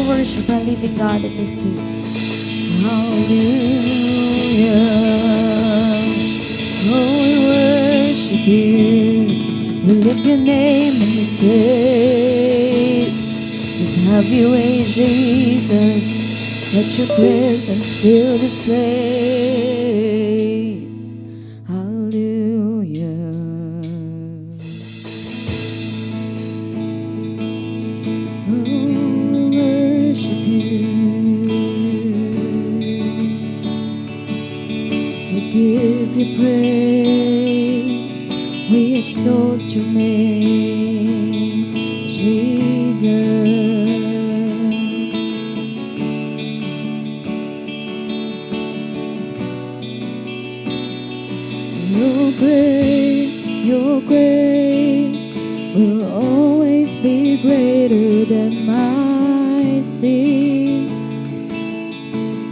worship our living God in this place. Hallelujah. Oh, we worship you. We lift your name in this place. Just have your way, Jesus. Let your presence fill this place. Hallelujah. Oh, we worship you. We give you praise. We exalt your name, Jesus. Your grace will always be greater than my sin.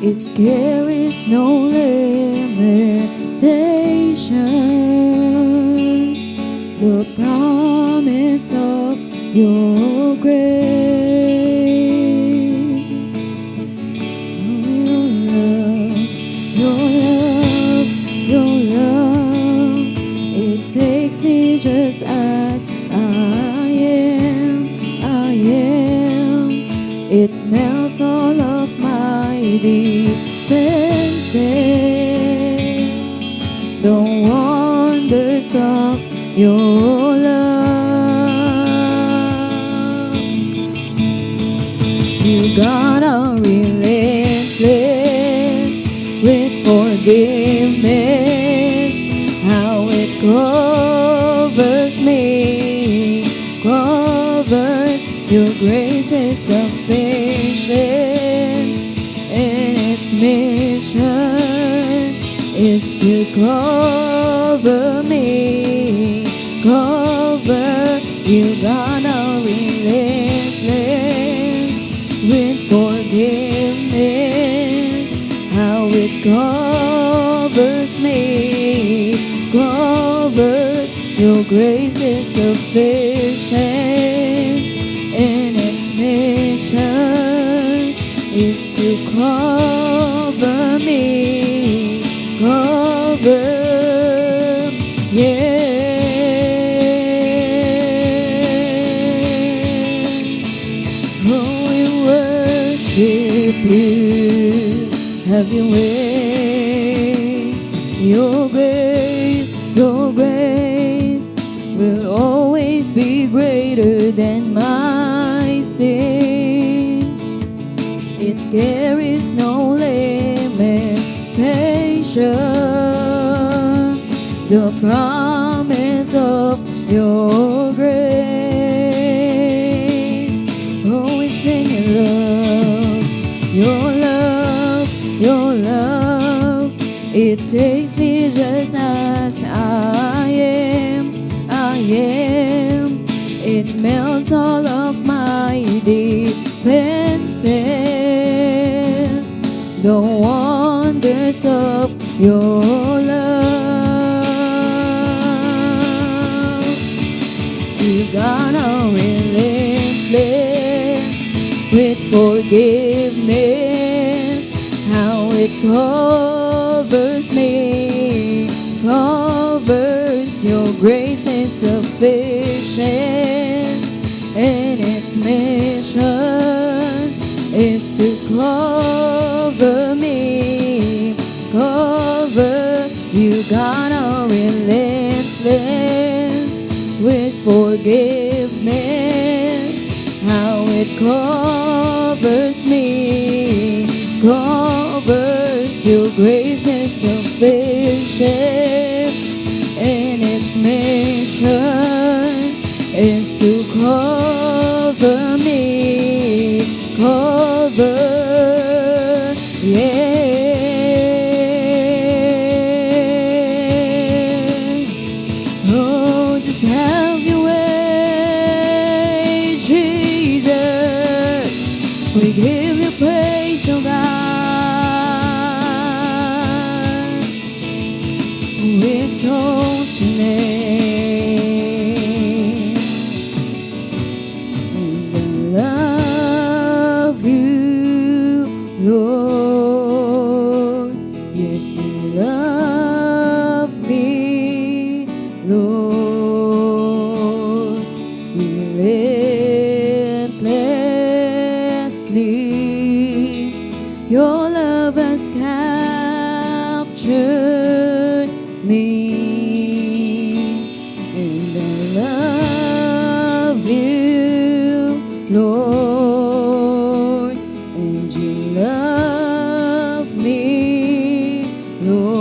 It carries no limitation. The promise of your grace. Your love, it takes me just as I am. It melts all of my defenses. The wonders of your love. You got a relentless with forgiveness. How it covers me, covers. Your grace is sufficient, and its mission is to cover me, cover. You got a relentless with forgiveness. How it covers me, covers. Your grace is sufficient, and its mission is to cover me, cover. Yeah. Oh, we worship you. Have your way. Your grace will always be greater than my sin. It carries no limitation. The promise of your grace. Oh, we sing your love, your love. It takes me just as I am. It melts all of my defenses. The wonders of your love. You got a relentless with forgiveness. How it covers me, covers. Your grace is sufficient, and its mission is to cover me, cover. You got a relentless with forgiveness. How it covers me, covers. Your grace is sufficient, and its mission is to cover me, cover. Yeah. Oh, just have your way, Jesus. We give you praise, oh God. We exalt your name, and I love you. me. And I love you, Lord, and you love me, Lord,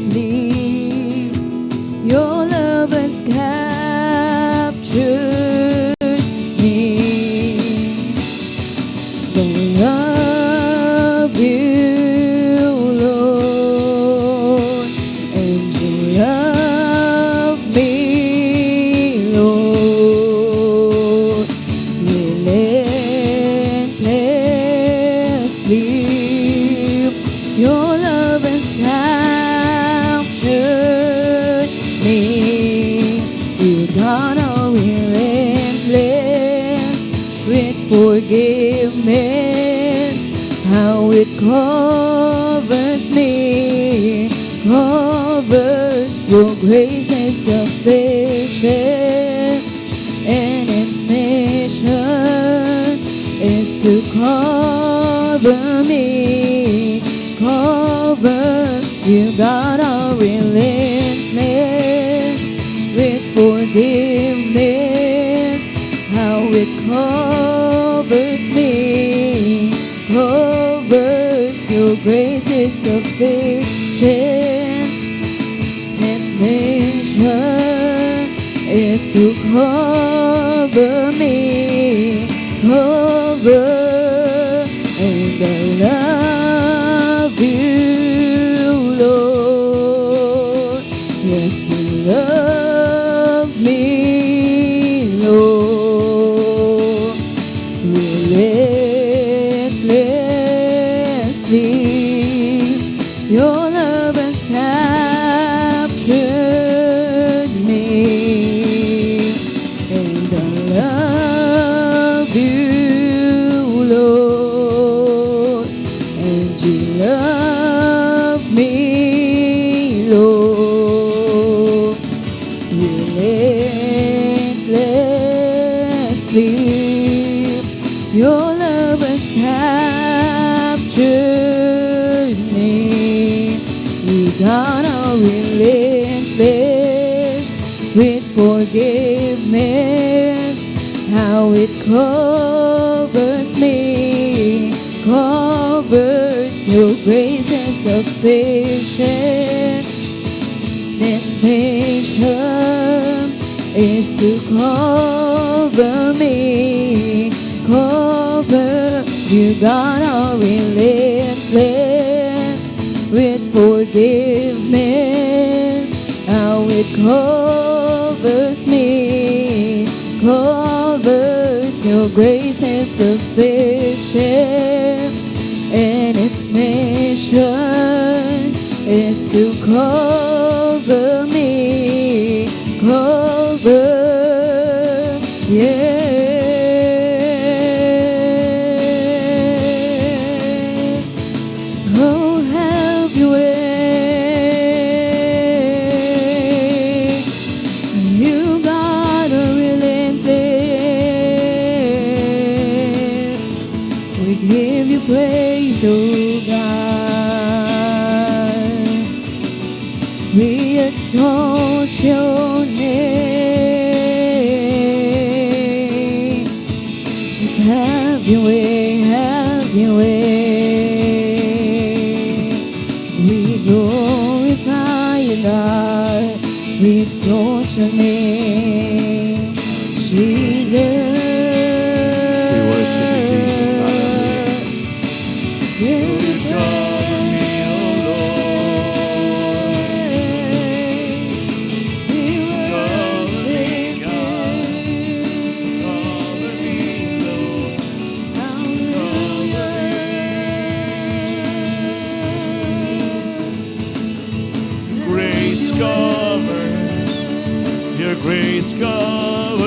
relentlessly. Your love has captured me. I love you, Lord, and you love me, Lord, relentlessly. Your love has captured me. You God are relentless with forgiveness. How it covers me, covers. Your grace is sufficient, and its mission is to cover me, cover. You God are relentless with forgiveness. How it covers me, covers. Your grace is sufficient. Its mission is to cover me, cover. And I love you, Lord. Yes, you love me, Lord, relentlessly. Your love has captured me, and I love you, Lord, and you love me, Lord, relentlessly. Your love has captured me. You God are relentless with forgiveness. How it covers me, covers. Your grace is sufficient. Its mission is to cover me, cover. You God are relentless with forgiveness. How it covers me, covers. Your grace is sufficient, and its mission is to cover me, cover. Yeah. Oh, have your way. You God are relentless. We give you praise, oh God. We exalt your name. Just have your way, have your way. We glorify you, God. We exalt your name, Jesus. We worship you, Jesus. Hallelujah. Give you Cover me, oh praise. We Lord. Cover me, worship God. you. Cover me, Lord. Hallelujah. Grace covers. Your grace covers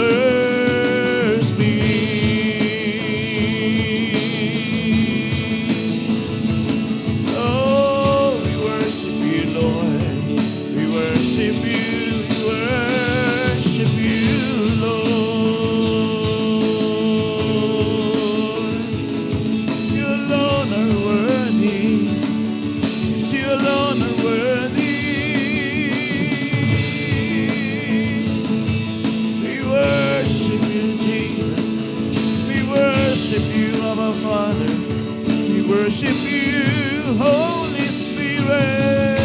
me. Oh, we worship you, Lord. We worship you. We worship you, Lord. You alone worship you, Holy Spirit.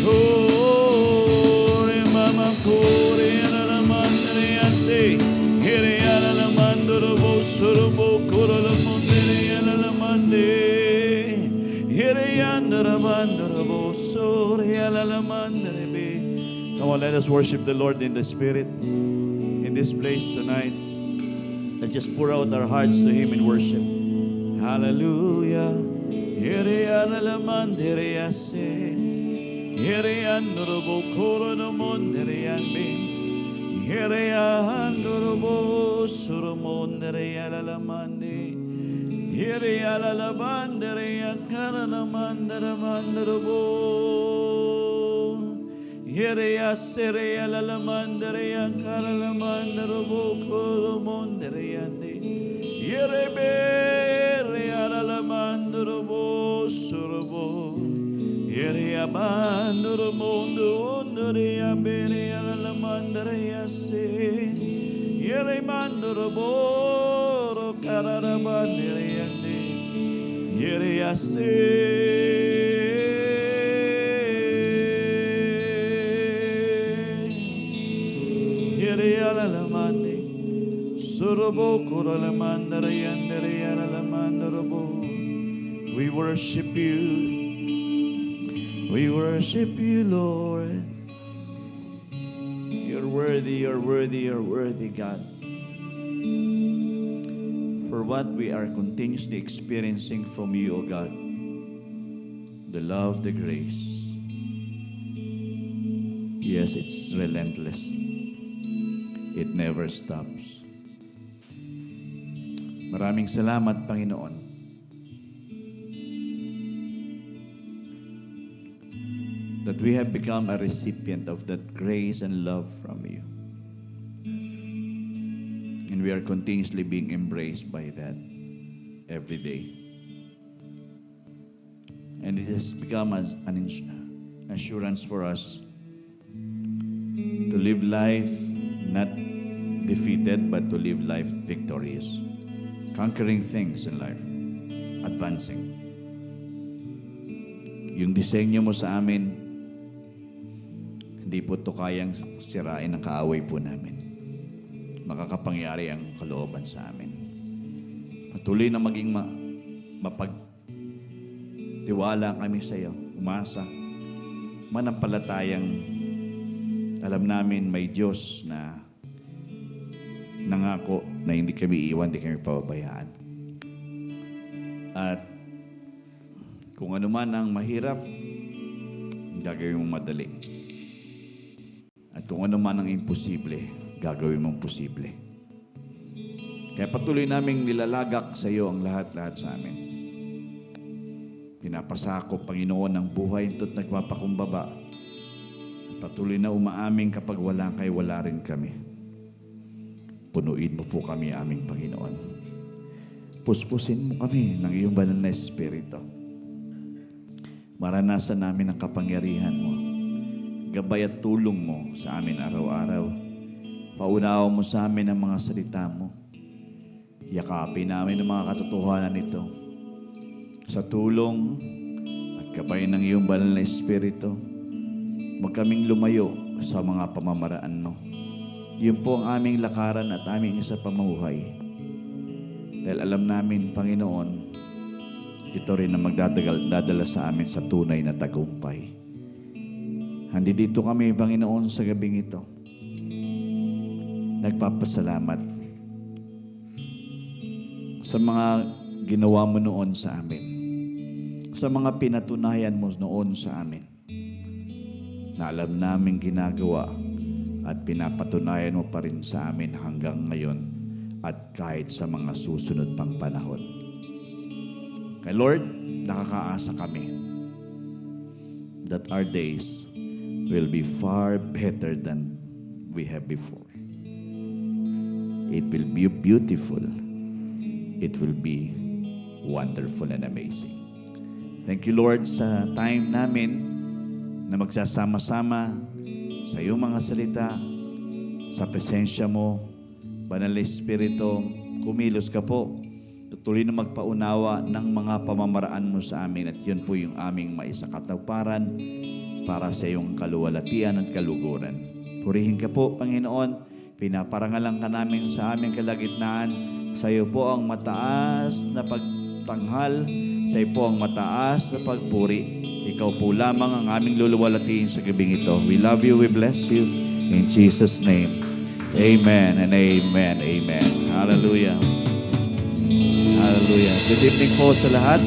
Oh, Mama Kore, Alamandre, Ante, Here, Alamandro, Sorobo, Korola, Mondere, Alamande, Here, Andramandro, Sore, Alamandre. Come on, let us worship the Lord in the Spirit in this place tonight. Let's just pour out our hearts to Him in worship. Hallelujah. Here Alamandre, Ase. Here Androbo, Korola, Mondere, Anbe. Here Androbo, Suromondere, Alamande. Here Alamandre, Akalamandra, Mandrobo. Here Asere, Alamandre, Akalamandra, Boko, Mondere, Ande. Here Bere, Alamandra, Bo, Surbo. Here Abandro, Mondo, Ondere, Abere, Alamandre, Ase. Here Mandro, Boro, Carabandere, Ande. Here Ase. Alamande, Sorobo, Koralamandara, Yandere, Alamandarabo. We worship you. We worship you, Lord. You're worthy, you're worthy, you're worthy, God. For what we are continuously experiencing from you, O God. The love, the grace. Yes, it's relentless. It never stops. Maraming salamat, Panginoon. That we have become a recipient of that grace and love from you. And we are continuously being embraced by that every day. And it has become an assurance for us to live life not defeated, but to live life victorious. Conquering things in life. Advancing. Yung disenyo mo sa amin, hindi po ito kayang sirain ng kaaway po namin. Makakapangyari ang kalooban sa amin. Patuloy na maging mapagtiwala kami sa iyo. Umasa. Manampalatayang alam namin may Diyos na nangako na hindi kami iwan, hindi kami pababayaan. At kung ano man ang mahirap, gagawin mong madali. At kung ano man ang imposible, gagawin mong posible. Kaya patuloy naming nilalagak sa iyo ang lahat-lahat sa amin. Pinapasakop, Panginoon, ang buhay ito't nagpapakumbaba. Patuloy na umaaming kapag wala kay wala rin kami. Punuin mo po kami, aming Panginoon. Puspusin mo kami ng iyong banal na Espiritu. Maranasan namin ang kapangyarihan mo. Gabay at tulong mo sa amin araw-araw. Paunawa mo sa amin ang mga salita mo. Yakapin namin ang mga katotohanan nito. Sa tulong at gabay ng iyong banal na Espiritu, huwag kaming lumayo sa mga pamamaraan mo. Yun po ang aming lakaran at aming isa pamamuhay. Dahil alam namin, Panginoon, ito rin ang magdadala sa amin sa tunay na tagumpay. Handi dito kami, Panginoon, sa gabing ito. Nagpapasalamat sa mga ginawa mo noon sa amin. Sa mga pinatunayan mo noon sa amin. Na alam namin ginagawa at pinapatunayan mo pa rin sa amin hanggang ngayon at kahit sa mga susunod pang panahon. Kay Lord, nakakaasa kami that our days will be far better than we have before. It will be beautiful. It will be wonderful and amazing. Thank you, Lord, sa time namin na magsasama-sama sa iyong mga salita, sa presensya mo, Banal na Espiritu, kumilos ka po tuloy na magpaunawa ng mga pamamaraan mo sa amin at yun po yung aming maisakatuparan para sa iyong kaluwalhatian at kaluguran. Purihin ka po, Panginoon. Pinaparangalan ka namin sa aming kalagitnaan. Sa iyo po ang mataas na pagtanghal. Sa iyo po ang mataas na pagpuri. Ikaw po lamang ang aming luluwalhatiin sa gabing ito. We love you, we bless you. In Jesus' name. Amen and amen, amen. Hallelujah. Hallelujah. Good evening po sa lahat.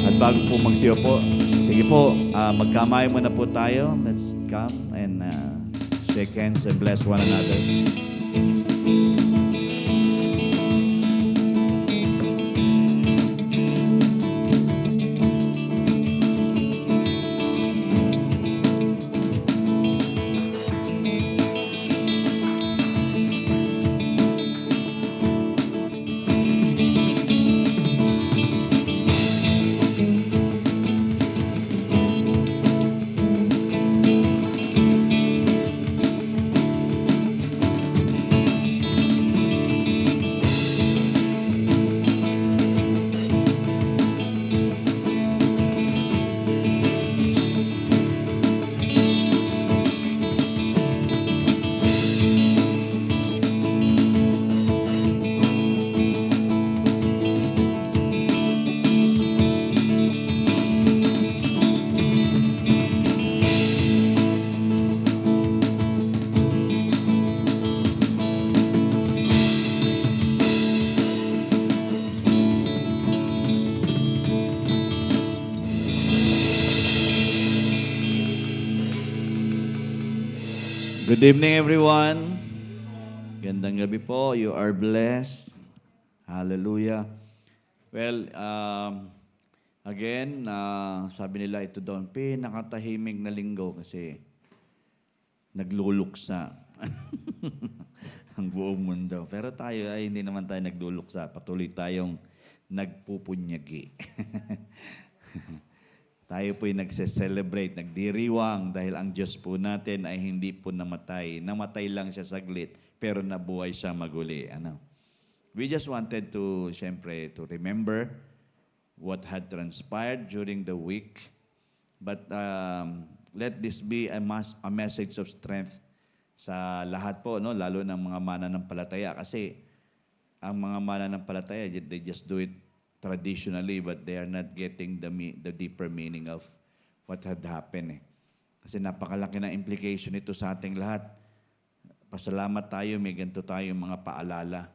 At bago po magsiyo po, sige po, magkamay muna po tayo. Let's come and shake hands and bless one another. Good evening, everyone. Gandang gabi po. You are blessed. Hallelujah. Well, again, sabi nila ito doon, pinakatahimik na linggo kasi nagluluksa ang buong mundo. Pero tayo ay hindi naman tayo nagluluksa. Patuloy tayong nagpupunyagi. Tayo po'y nagse-celebrate, nagdiriwang dahil ang Diyos po natin ay hindi po namatay. Namatay lang siya saglit, pero nabuhay siya maguli. Ano? We just wanted to, siyempre, to remember what had transpired during the week. But let this be a message of strength sa lahat po, no? Lalo ng mga mananampalataya. Kasi ang mga mananampalataya, they just do it traditionally, but they are not getting the deeper meaning of what had happened. Kasi napakalaki na implication nito sa ating lahat. Pasalamat tayo, may ganito tayong mga paalala.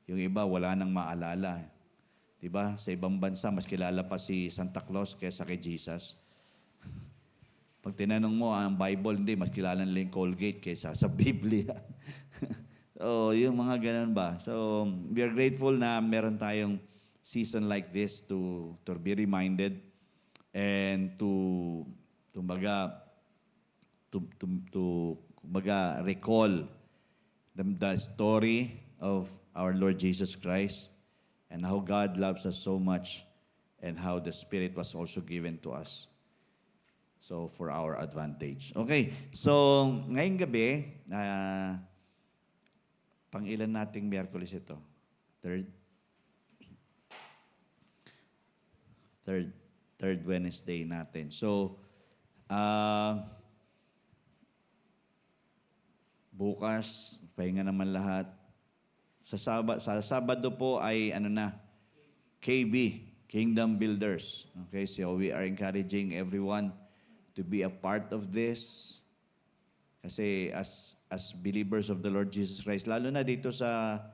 Yung iba, wala nang maalala. Diba? Sa ibang bansa, mas kilala pa si Santa Claus kaysa kay Jesus. Pag tinanong mo ang Bible, hindi, mas kilala nila yung Colgate kaysa sa Biblia. So, yung mga ganun ba? So, we are grateful na meron tayong season like this to be reminded and to recall the story of our Lord Jesus Christ and how God loves us so much and how the Spirit was also given to us. So, for our advantage. Okay, so ngayong gabi, pang-ilan nating Miyerkules ito? Third Wednesday natin. So, bukas, pahinga naman lahat. Sa Sabado po ay KB, Kingdom Builders. Okay, so we are encouraging everyone to be a part of this. Kasi as believers of the Lord Jesus Christ, lalo na dito sa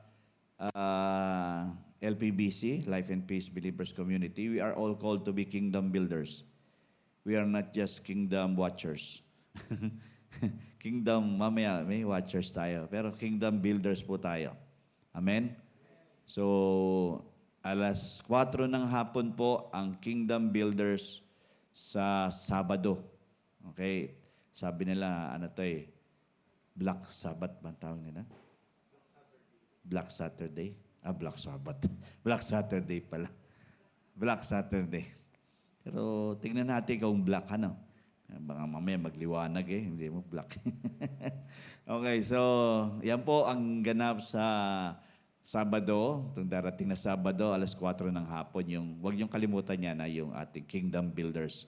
LPBC, Life and Peace Believers Community, we are all called to be kingdom builders. We are not just kingdom watchers. Kingdom, mamaya may watchers tayo, pero kingdom builders po tayo. Amen? So, alas 4 ng hapon po ang kingdom builders sa Sabado. Okay? Sabi nila, Black Sabbath ba ang tawag nila? Black Saturday. Black Sabbath. Black Saturday pala. Black Saturday. Pero tingnan natin kung black, Baka mamaya magliwanag hindi mo black. Okay, so yan po ang ganap sa Sabado, itong darating na Sabado, alas 4 ng hapon, huwag yung kalimutan niya na yung ating Kingdom Builders.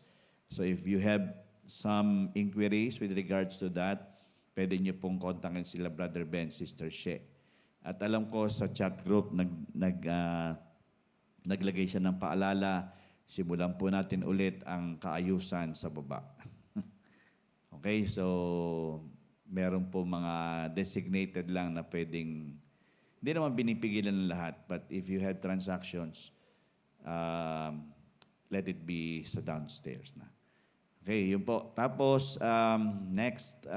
So if you have some inquiries with regards to that, pwede niyo pong kontakin sila Brother Ben, Sister She. At alam ko sa chat group, naglagay siya ng paalala, simulan po natin ulit ang kaayusan sa baba. Okay, so meron po mga designated lang na pwedeng, hindi naman binipigilan ng lahat, but if you have transactions, let it be sa downstairs na. Okay, yun po. Tapos, next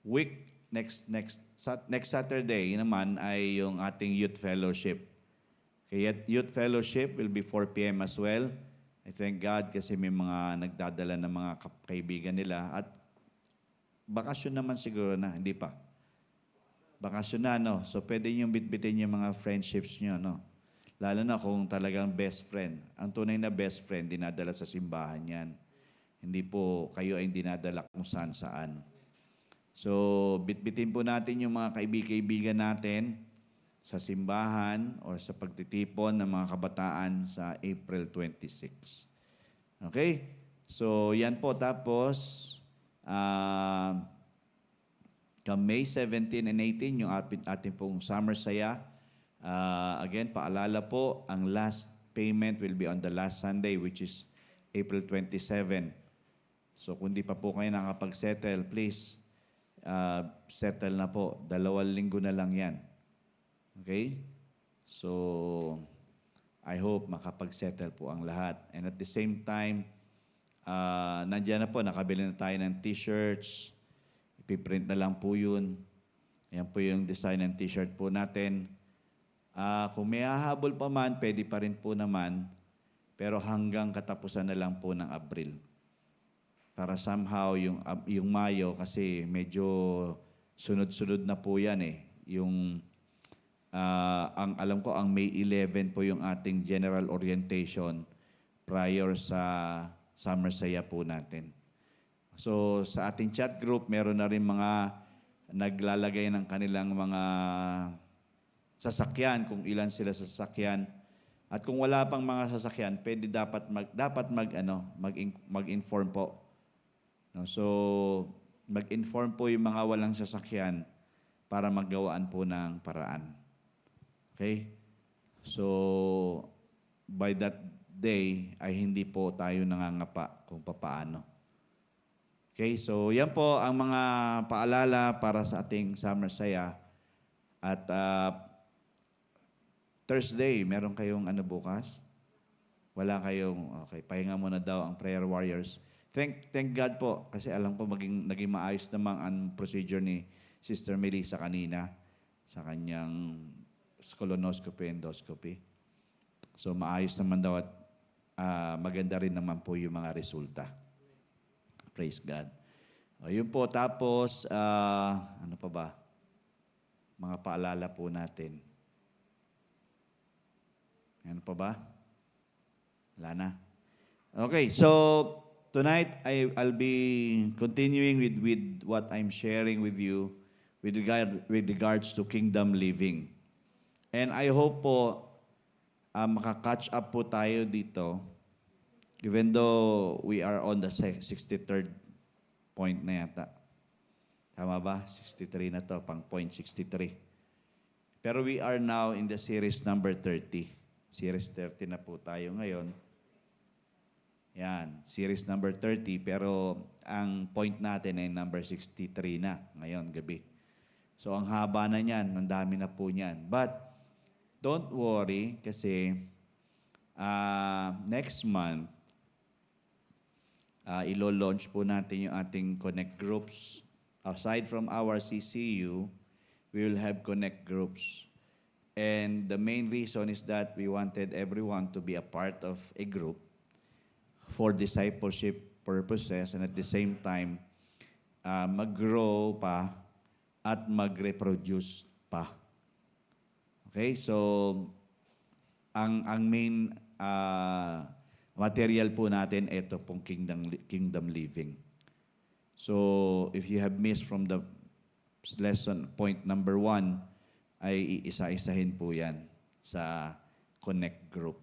week, next Saturday naman ay yung ating youth fellowship. Okay, youth fellowship will be 4 p.m. as well. I thank God kasi may mga nagdadala ng mga kaibigan nila. At bakasyon naman siguro na, hindi pa. Bakasyon na, no? So, pwede niyong bitbitin yung mga friendships niyo, no? Lalo na kung talagang best friend. Ang tunay na best friend, dinadala sa simbahan yan. Hindi po kayo ay dinadala kung saan-saan. So, bitbitin po natin yung mga kaibigan natin sa simbahan o sa pagtitipon ng mga kabataan sa April 26. Okay? So, yan po. Tapos, May 17 and 18, yung ating pong Summer Saya. Again, paalala po, ang last payment will be on the last Sunday, which is April 27. So kung di pa po kayo nakapag-settle, please, settle na po. 2 linggo na lang yan. Okay? So, I hope makapag-settle po ang lahat. And at the same time, nandiyan na po, nakabili na tayo ng t-shirts. Ipiprint na lang po yun. Ayan po yung design ng t-shirt po natin. Kung may hahabol pa man, pwede pa rin po naman. Pero hanggang katapusan na lang po ng Abril. Para somehow, yung Mayo, kasi medyo sunod-sunod na po yan eh. Ang alam ko, ang May 11 po yung ating general orientation prior sa Summer Saya po natin. So sa ating chat group, meron na rin mga naglalagay ng kanilang mga sasakyan, kung ilan sila sa sasakyan. At kung wala pang mga sasakyan, pwede dapat mag-inform po. No? So mag-inform po yung mga walang sasakyan para maggawaan po ng paraan. Okay? So by that day ay hindi po tayo nangangapa kung papaano. Okay, so yan po ang mga paalala para sa ating Summer Saya. At Thursday, meron kayong bukas? Wala kayong, okay, pahinga muna daw ang prayer warriors. Thank God po, kasi alam ko naging maayos naman ang procedure ni Sister Melissa kanina sa kanyang colonoscopy, endoscopy. So maayos naman daw at maganda rin naman po yung mga resulta. Praise God. Yun po. Tapos, ano pa ba? Mga paalala po natin. Ano pa ba? Wala na. Okay, so tonight I'll be continuing with what I'm sharing with you with regards to kingdom living. And I hope po maka-catch up po tayo dito. Even though we are on the 63rd point na yata. Tama ba? 63 na to, pang point 63. Pero we are now in the series number 30. Series 30 na po tayo ngayon. Yan, series number 30. Pero ang point natin ay number 63 na ngayon, gabi. So ang haba na niyan, ang dami na po niyan. But don't worry kasi next month, ilo-launch po natin yung ating Connect groups. Aside from our CCU, we will have Connect groups. And the main reason is that we wanted everyone to be a part of a group for discipleship purposes and at the same time, mag-grow pa at mag-reproduce pa. Okay, so ang main material po natin, ito pong kingdom living. So, if you have missed from the lesson, point number 1, ay iisa-isahin po yan sa Connect Group.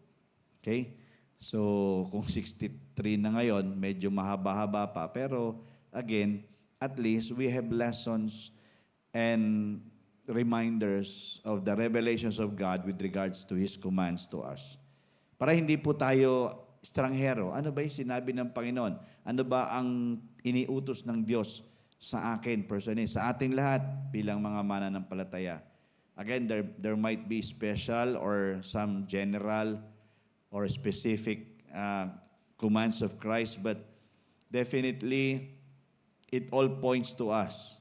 Okay? So, kung 63 na ngayon, medyo mahaba-haba pa. Pero, again, at least we have lessons and reminders of the revelations of God with regards to His commands to us. Para hindi po tayo estranghero. Ano ba yung sinabi ng Panginoon? Ano ba ang iniutos ng Diyos sa akin, personally, sa ating lahat bilang mga mananampalataya? Again, there might be special or some general or specific commands of Christ, but definitely, it all points to us.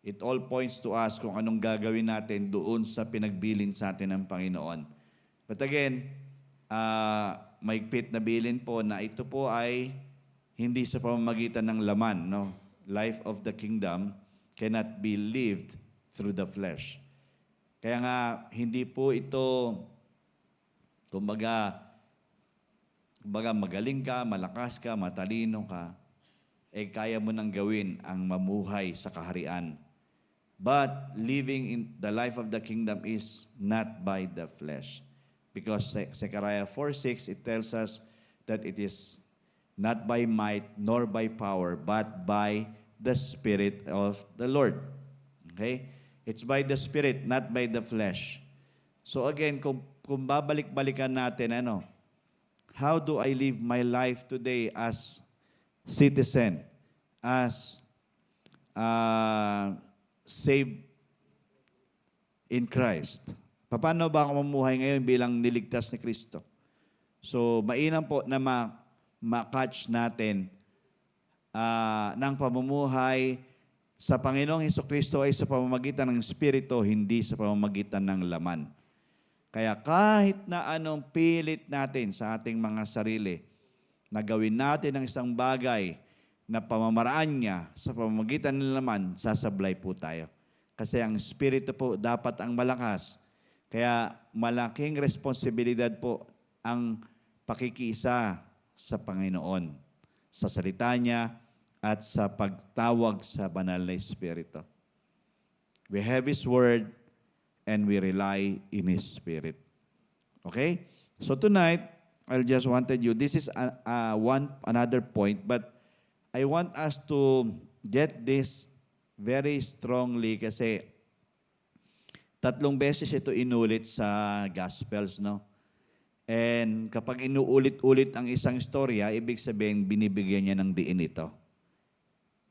It all points to us kung anong gagawin natin doon sa pinagbilin sa atin ng Panginoon. But again, maigpit na bilin po na ito po ay hindi sa pamamagitan ng laman. No? Life of the kingdom cannot be lived through the flesh. Kaya nga, hindi po ito, kumbaga magaling ka, malakas ka, matalino ka, kaya mo nang gawin ang mamuhay sa kaharian. But living in the life of the kingdom is not by the flesh. Because Zechariah 4:6, it tells us that it is not by might nor by power, but by the Spirit of the Lord. Okay? It's by the Spirit, not by the flesh. So again, kung babalik-balikan natin, how do I live my life today as citizen, as saved in Christ? Paano ba ako mamuhay ngayon bilang niligtas ni Kristo? So, mainam po na ma-catch natin ng pamumuhay sa Panginoong Hesukristo ay sa pamamagitan ng Espiritu, hindi sa pamamagitan ng laman. Kaya kahit na anong pilit natin sa ating mga sarili, na gawin natin ang isang bagay na pamamaraan niya sa pamamagitan ng laman, sasablay po tayo. Kasi ang Espiritu po dapat ang malakas. Kaya malaking responsibilidad po ang pakikiisa sa Panginoon, sa salita niya at sa pagtawag sa banal na Espiritu. We have His Word and we rely in His Spirit. Okay? So tonight, I just wanted you, this is another point, but I want us to get this very strongly kasi 3 beses ito inulit sa Gospels, no? And kapag inuulit-ulit ang isang storya, ibig sabihin, binibigyan niya ng diin ito.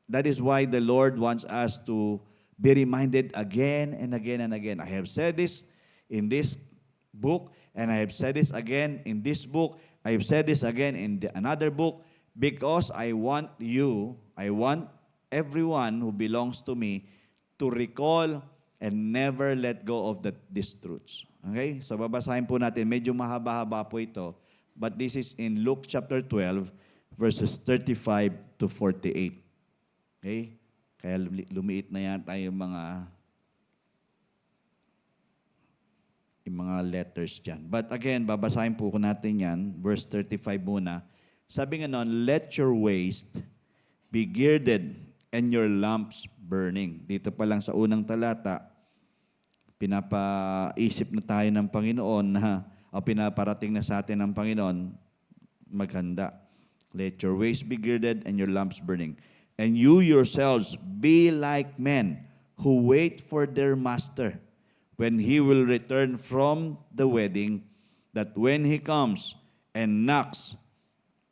That is why the Lord wants us to be reminded again and again and again. I have said this in this book, and I have said this again in this book. I have said this again in another book, because I want everyone who belongs to me to recall and never let go of these truths. Okay? So babasahin po natin. Medyo mahaba-haba po ito. But this is in Luke chapter 12, verses 35 to 48. Okay? Kaya lumiit na yan tayo yung mga letters dyan. But again, babasahin po natin yan. Verse 35 muna. Sabi nga nun, let your waist be girded and your lamps burning. Dito pa lang sa unang talata, pinapaisip na tayo ng Panginoon o pinaparating na sa atin ng Panginoon, maghanda. Let your waist be girded and your lamps burning. And you yourselves be like men who wait for their master when he will return from the wedding, that when he comes and knocks,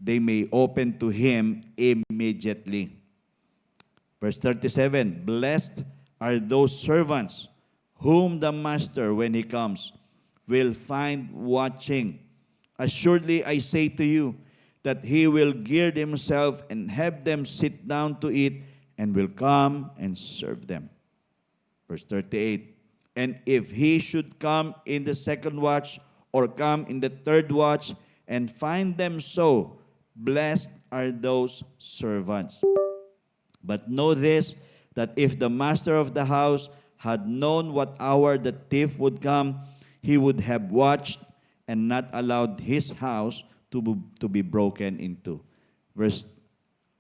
they may open to him immediately. Verse 37, blessed are those servants whom the master, when he comes, will find watching. Assuredly, I say to you, that he will gird himself and have them sit down to eat, and will come and serve them. Verse 38, and if he should come in the second watch, or come in the third watch, and find them so, blessed are those servants. But know this, that if the master of the house had known what hour the thief would come, he would have watched and not allowed his house to be broken into. Verse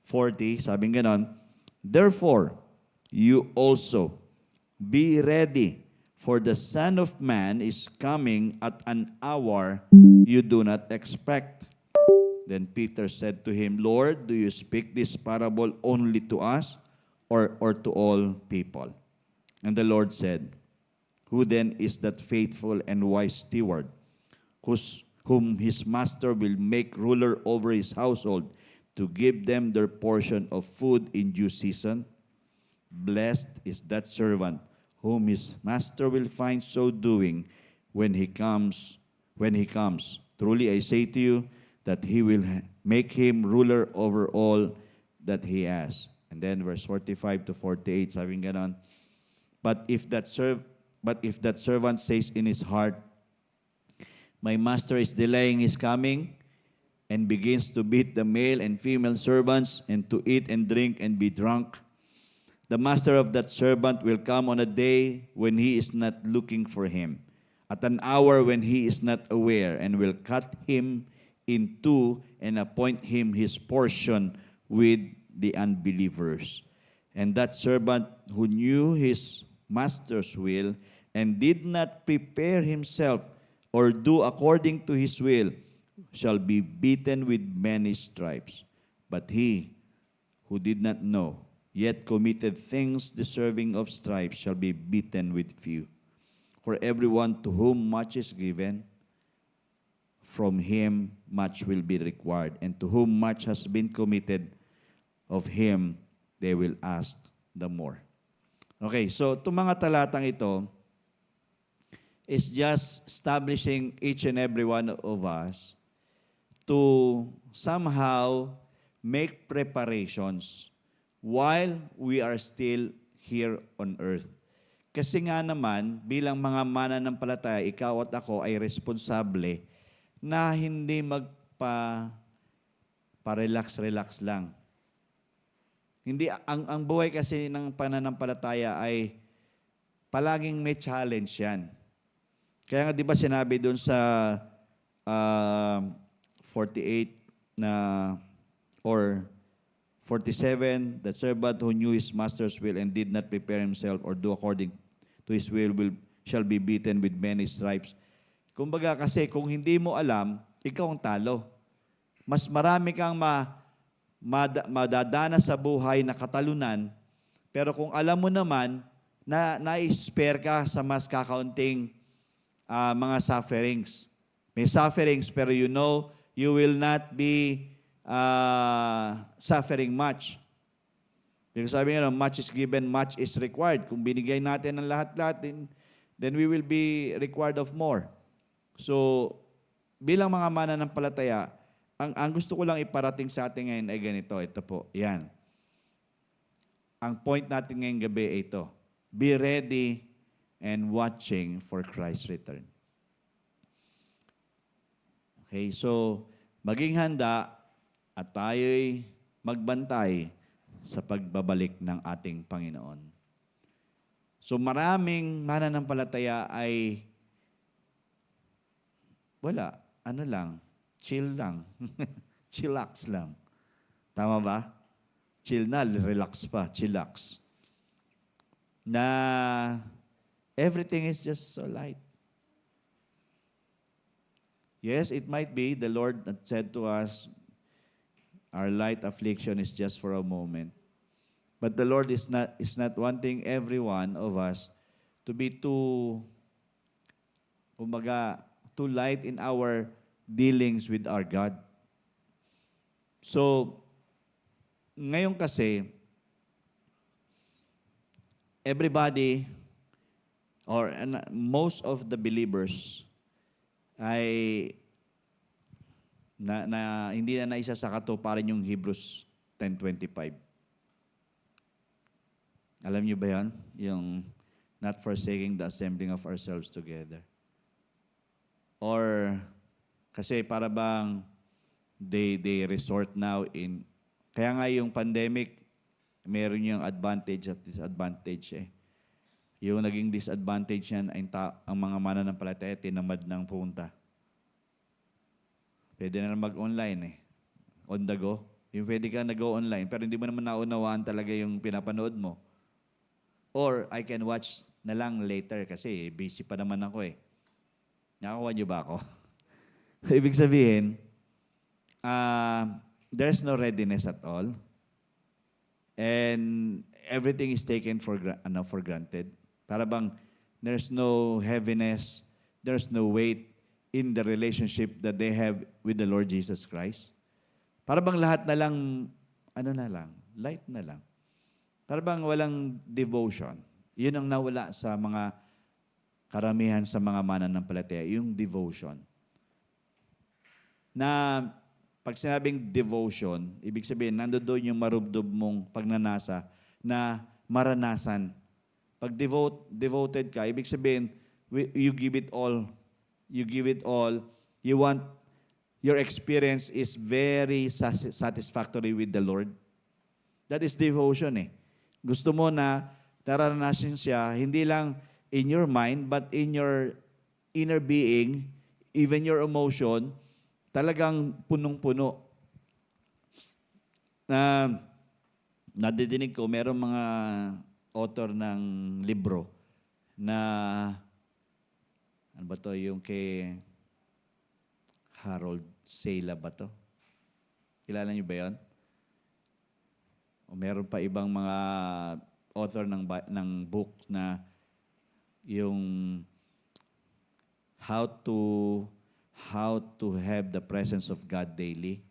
40, sabing ganon, therefore, you also be ready, For the Son of Man is coming at an hour you do not expect. Then Peter said to him, Lord, do you speak this parable only to us or to all people? And the Lord said, Who then is that faithful and wise steward, whom his master will make ruler over his household to give them their portion of food in due season? Blessed is that servant whom his master will find so doing when he comes. Truly I say to you that he will make him ruler over all that he has. And then verse 45 to 48, sabing ganon. But if that servant says in his heart, my master is delaying his coming, and begins to beat the male and female servants, and to eat and drink and be drunk, the master of that servant will come on a day when he is not looking for him, at an hour when he is not aware, and will cut him in two and appoint him his portion with the unbelievers. And that servant who knew his master's will and did not prepare himself or do according to his will shall be beaten with many stripes. But he who did not know, yet committed things deserving of stripes, shall be beaten with few. For everyone to whom much is given, from him much will be required. And to whom much has been committed, of him they will ask the more. Okay, so itong mga talatang ito is just establishing each and every one of us to somehow make preparations while we are still here on earth. Kasi nga naman, bilang mga mananampalataya, ikaw at ako ay responsable na hindi pa-relax-relax lang. Hindi, ang buhay kasi ng pananampalataya ay palaging may challenge yan. Kaya nga di ba sinabi doon sa 48 na or 47, that servant who knew his master's will and did not prepare himself or do according to his will shall be beaten with many stripes. Kumbaga kasi kung hindi mo alam, ikaw ang talo. Mas marami kang madadana sa buhay na katalunan, pero kung alam mo naman na na-spare ka sa mas kakaunting mga sufferings. May sufferings pero you know you will not be suffering much. Because sabi nga, much is given, much is required. Kung binigay natin ang lahat-lahat, then we will be required of more. So, bilang mga mananampalataya, ang gusto ko lang iparating sa atin ngayon ay ganito. Ito po, yan. Ang point natin ngayong gabi ay ito. Be ready and watching for Christ's return. Okay, so maging handa at tayo'y magbantay sa pagbabalik ng ating Panginoon. So maraming mananampalataya ay wala, chill lang. Chillax lang. Tama ba? Chill na, relax pa, chillax. Na everything is just so light. Yes, it might be the Lord that said to us, our light affliction is just for a moment. But the Lord is not wanting every one of us to be too light in our dealings with our God. So, ngayon kasi, everybody or most of the believers ay hindi na naisa sa katuparan yung Hebrews 10:25. Alam niyo ba yan? Yung not forsaking the assembling of ourselves together. Or kasi para bang they resort now in, kaya nga yung pandemic, meron yung advantage at disadvantage eh. Yung naging disadvantage niyan ay ang mga mananampalataya tinamad ng punta. Pwede na lang mag-online eh. On the go. Yung pwede ka nag-go online, pero hindi mo naman naunawaan talaga yung pinapanood mo. Or I can watch na lang later kasi busy pa naman ako eh. Nakakuha niyo ba ako? So, ibig sabihin, there's no readiness at all. And everything is taken for granted. Para bang there's no heaviness, there's no weight in the relationship that they have with the Lord Jesus Christ. Para bang lahat na lang, light na lang. Para bang walang devotion. Yun ang nawala sa mga karamihan sa mga mananampalataya, yung devotion. Na pag sinabing devotion, ibig sabihin, nandoon yung marubdob mong pagnanasa na maranasan. Pag devoted ka, ibig sabihin, you give it all. You give it all. You want, your experience is very satisfactory with the Lord. That is devotion eh. Gusto mo na naranasan siya, hindi lang in your mind, but in your inner being, even your emotion, talagang punong-puno. Na nadidinig ko, merong mga author ng libro na, ano ba to, yung kay Harold Sala ba to? Kilala niyo ba yun? O meron pa ibang mga author ng book na yung how to have the presence of God daily.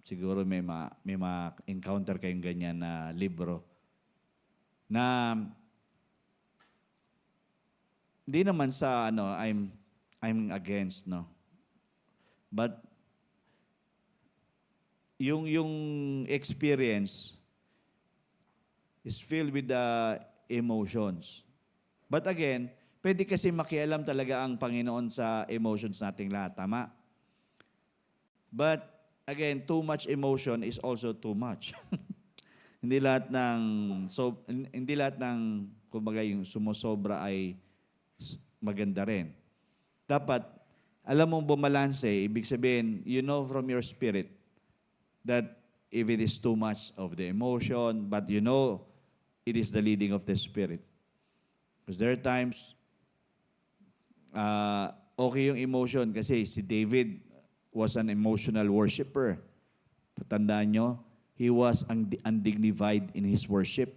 Siguro may encounter kayong ganyan na libro na hindi naman sa I'm against, no. But yung experience is filled with the emotions. But again, pwede kasi makialam talaga ang Panginoon sa emotions nating lahat. Tama? But, again, too much emotion is also too much. Hindi lahat ng, kumbaga, yung sumusobra ay maganda rin. Dapat, alam mong bumalanse, ibig sabihin, you know from your spirit that if it is too much of the emotion, but you know it is the leading of the Spirit. Because there are times, okay yung emotion kasi si David was an emotional worshiper. Tatandaan nyo, he was undignified in his worship.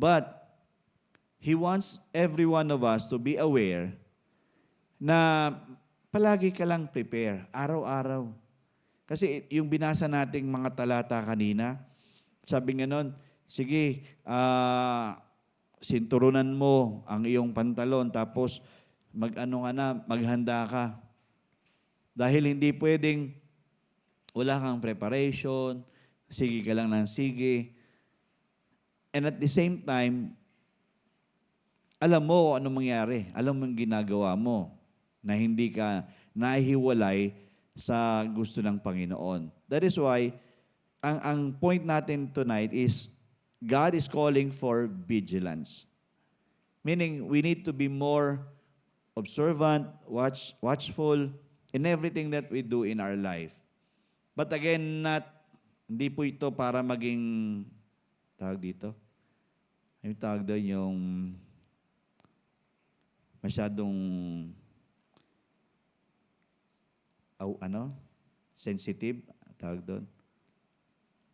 But, he wants every one of us to be aware na palagi ka lang prepare, araw-araw. Kasi yung binasa nating mga talata kanina, sabi nga nun, sige, sinturunan mo ang iyong pantalon, tapos maghanda ka. Dahil hindi pwedeng wala kang preparation, sige ka lang ng sige. And at the same time, alam mo ano mangyari, alam mo yung ginagawa mo, na hindi ka nahihiwalay sa gusto ng Panginoon. That is why, ang point natin tonight is, God is calling for vigilance. Meaning, we need to be more observant, watchful in everything that we do in our life. But again, hindi po ito para maging, tawag dito? Yung tawag doon yung masyadong, sensitive, tawag doon.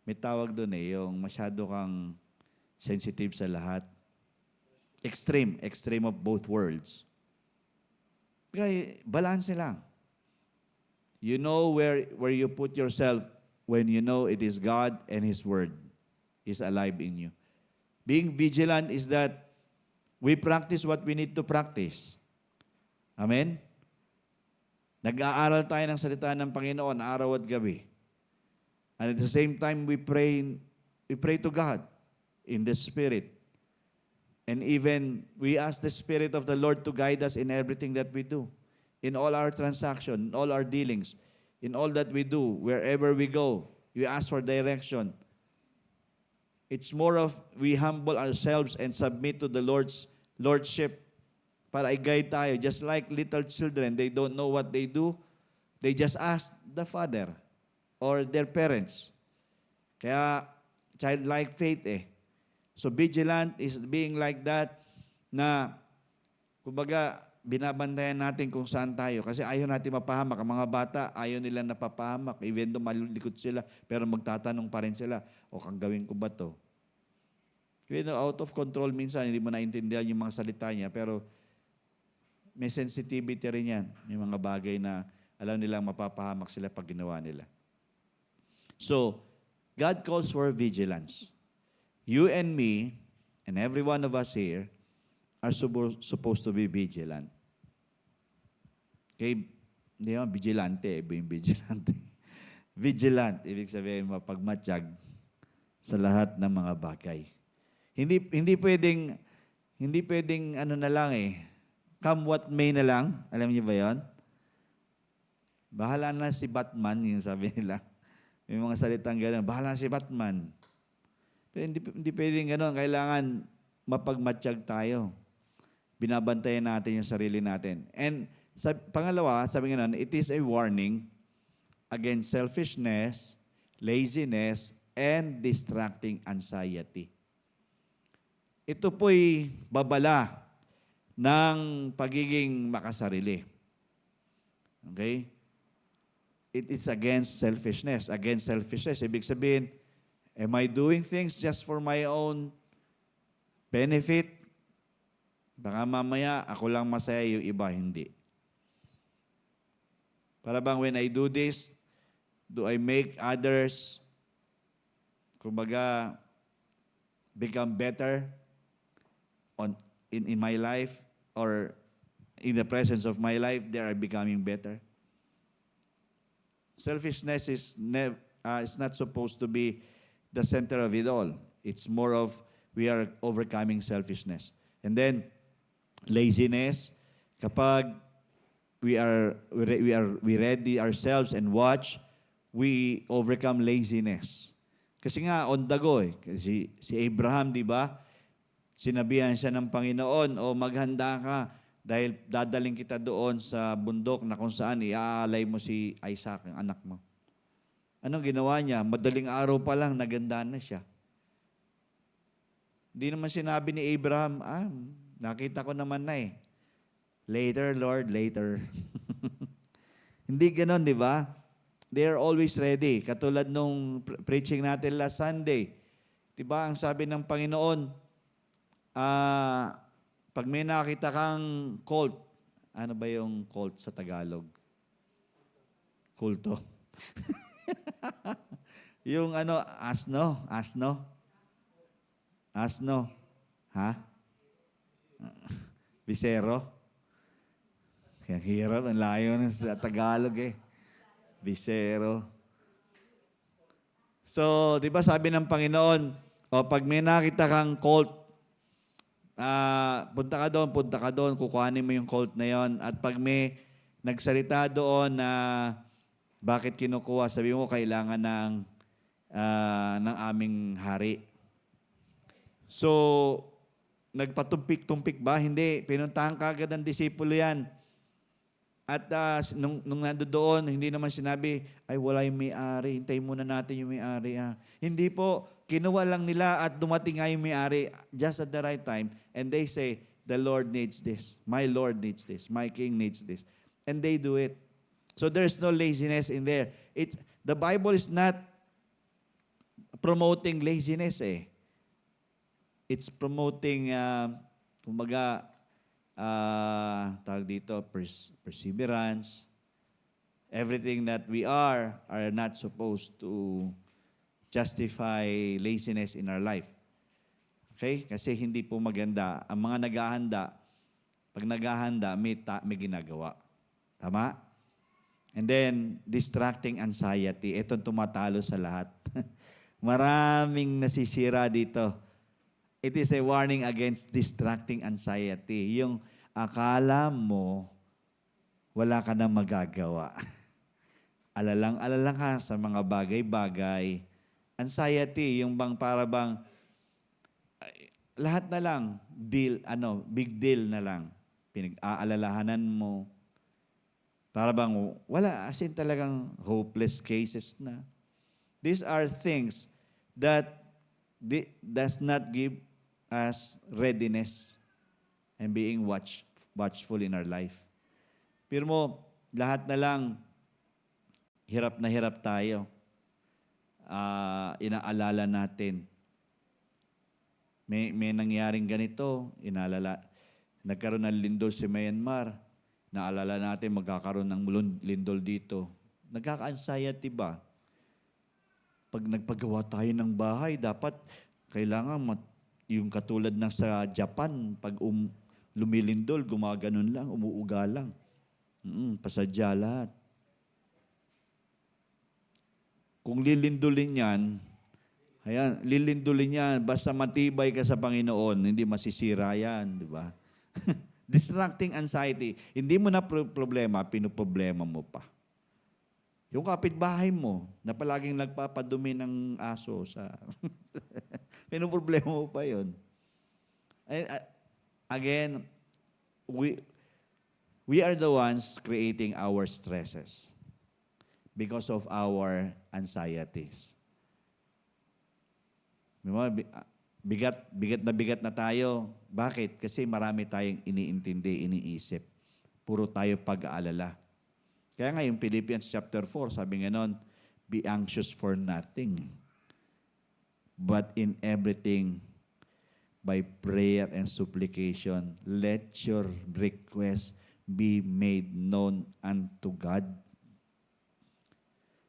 May tawag doon yung masyado kang sensitive sa lahat. Extreme of both worlds. Kaya balance lang. You know where you put yourself when you know it is God and His Word is alive in you. Being vigilant is that we practice what we need to practice. Amen? Nag-aaral tayo ng salita ng Panginoon araw at gabi. And at the same time, we pray to God in the Spirit. And even we ask the Spirit of the Lord to guide us in everything that we do. In all our transactions, in all our dealings, in all that we do, wherever we go, we ask for direction. It's more of we humble ourselves and submit to the Lord's Lordship para i-guide tayo. Just like little children, they don't know what they do. They just ask the Father or their parents. Kaya, childlike faith So vigilant is being like that na, kumbaga, binabantayan natin kung saan tayo. Kasi ayaw natin mapahamak. Ang mga bata, ayaw nila napapahamak. Even though malulikot sila, pero magtatanong pa rin sila, o kang gawin ko ba to? Out of control minsan, hindi mo naintindihan yung mga salita niya, pero may sensitivity rin yan. Yung mga bagay na alam nilang mapapahamak sila pag ginawa nila. So, God calls for vigilance. You and me, and every one of us here, are supposed to be vigilant. Okay? Hindi naman vigilante, iba yung vigilante. Vigilant, ibig sabihin mapagmatsyag sa lahat ng mga bagay. Hindi pwedeng ano na lang come what may na lang. Alam niyo ba 'yon? Bahala na si Batman, yung sabi nila. May mga salitang gano'n, bahala na si Batman. Pero hindi pwedeng gano'n. Kailangan mapagmatsyag tayo. Binabantayan natin yung sarili natin. And pangalawa, sabi nga nun, it is a warning against selfishness, laziness, and distracting anxiety. Ito po'y babala ng pagiging makasarili. Okay? It's against selfishness. Against selfishness, ibig sabihin, am I doing things just for my own benefit? Baka mamaya, ako lang masaya, yung iba hindi. Para bang when I do this, do I make others, kumbaga, become better in my life, or in the presence of my life, they are becoming better? Selfishness is not supposed to be the center of it all. It's more of we are overcoming selfishness. And then, laziness, kapag we ready ourselves and watch, we overcome laziness. Kasi nga, on the go si Abraham, di ba? Sinabihan siya ng Panginoon, o maghanda ka dahil dadaling kita doon sa bundok na kung saan iaalay mo si Isaac, ang anak mo. Anong ginawa niya? Madaling araw pa lang, naganda na siya. Hindi naman sinabi ni Abraham, nakita ko naman na later, Lord, later. Hindi ganon, di ba? They are always ready. Katulad nung preaching natin last Sunday. Di ba, ang sabi ng Panginoon, pag may nakita kang cult, ano ba yung cult sa Tagalog? Kulto. Yung asno. Ha? Bisero. Kaya hirap, ang layo ng sa Tagalog Bisero. So, di ba sabi ng Panginoon, pag may nakita kang cult, punta ka doon, kukuhanin mo yung cult na yon. At pag may nagsalita doon na bakit kinukuha, sabi mo, kailangan ng aming hari. So, nagpatumpik-tumpik ba? Hindi. Pinuntahan ka agad ng disipulo yan. At nung nandoon, hindi naman sinabi, ay wala yung may-ari, hintayin muna natin yung may-ari. Hindi po, kinuha lang nila at dumating nga yung may-ari just at the right time. And they say, the Lord needs this. My Lord needs this. My King needs this. And they do it. So there's no laziness in there. The Bible is not promoting laziness It's promoting, tawag dito, perseverance. Everything that we are not supposed to justify laziness in our life. Okay? Kasi hindi po maganda. Ang mga naghahanda, pag naghahanda, may ginagawa. Tama? And then, distracting anxiety. Ito tumatalo sa lahat. Maraming nasisira dito. It is a warning against distracting anxiety. Yung akala mo, wala ka na magagawa. Alalang-alala ka sa mga bagay-bagay. Anxiety, yung para bang, lahat na lang, big deal na lang. Pinag-aalalahanan mo. Para bang, wala, as in talagang hopeless cases na. These are things that does not give us readiness and being watchful in our life. Pero mo, lahat na lang, hirap na hirap tayo. Inaalala natin. May nangyaring ganito, nagkaroon ng lindol sa Myanmar. Naalala natin magkakaroon ng lindol dito. Nagkaka-anxiety ba? Pag nagpagawa tayo ng bahay, dapat kailangan yung katulad ng sa Japan, pag lumilindol, gumaganon lang, umuuga lang. Pasadya lahat. Kung lilindulin yan, lilindulin yan, basta matibay ka sa Panginoon, hindi masisira yan, di ba? Distracting anxiety. Hindi mo na problema, pinoproblema mo pa. Yung kapitbahay mo, na palaging nagpapadumi ng aso sa... pinoproblema mo pa yun. Again, we are the ones creating our stresses because of our anxieties. Bigat na tayo. Bakit? Kasi marami tayong iniintindi, iniisip. Puro tayo pag-aalala. Kaya nga yung Philippians chapter 4, sabi nga nun, be anxious for nothing, but in everything, by prayer and supplication, let your request be made known unto God.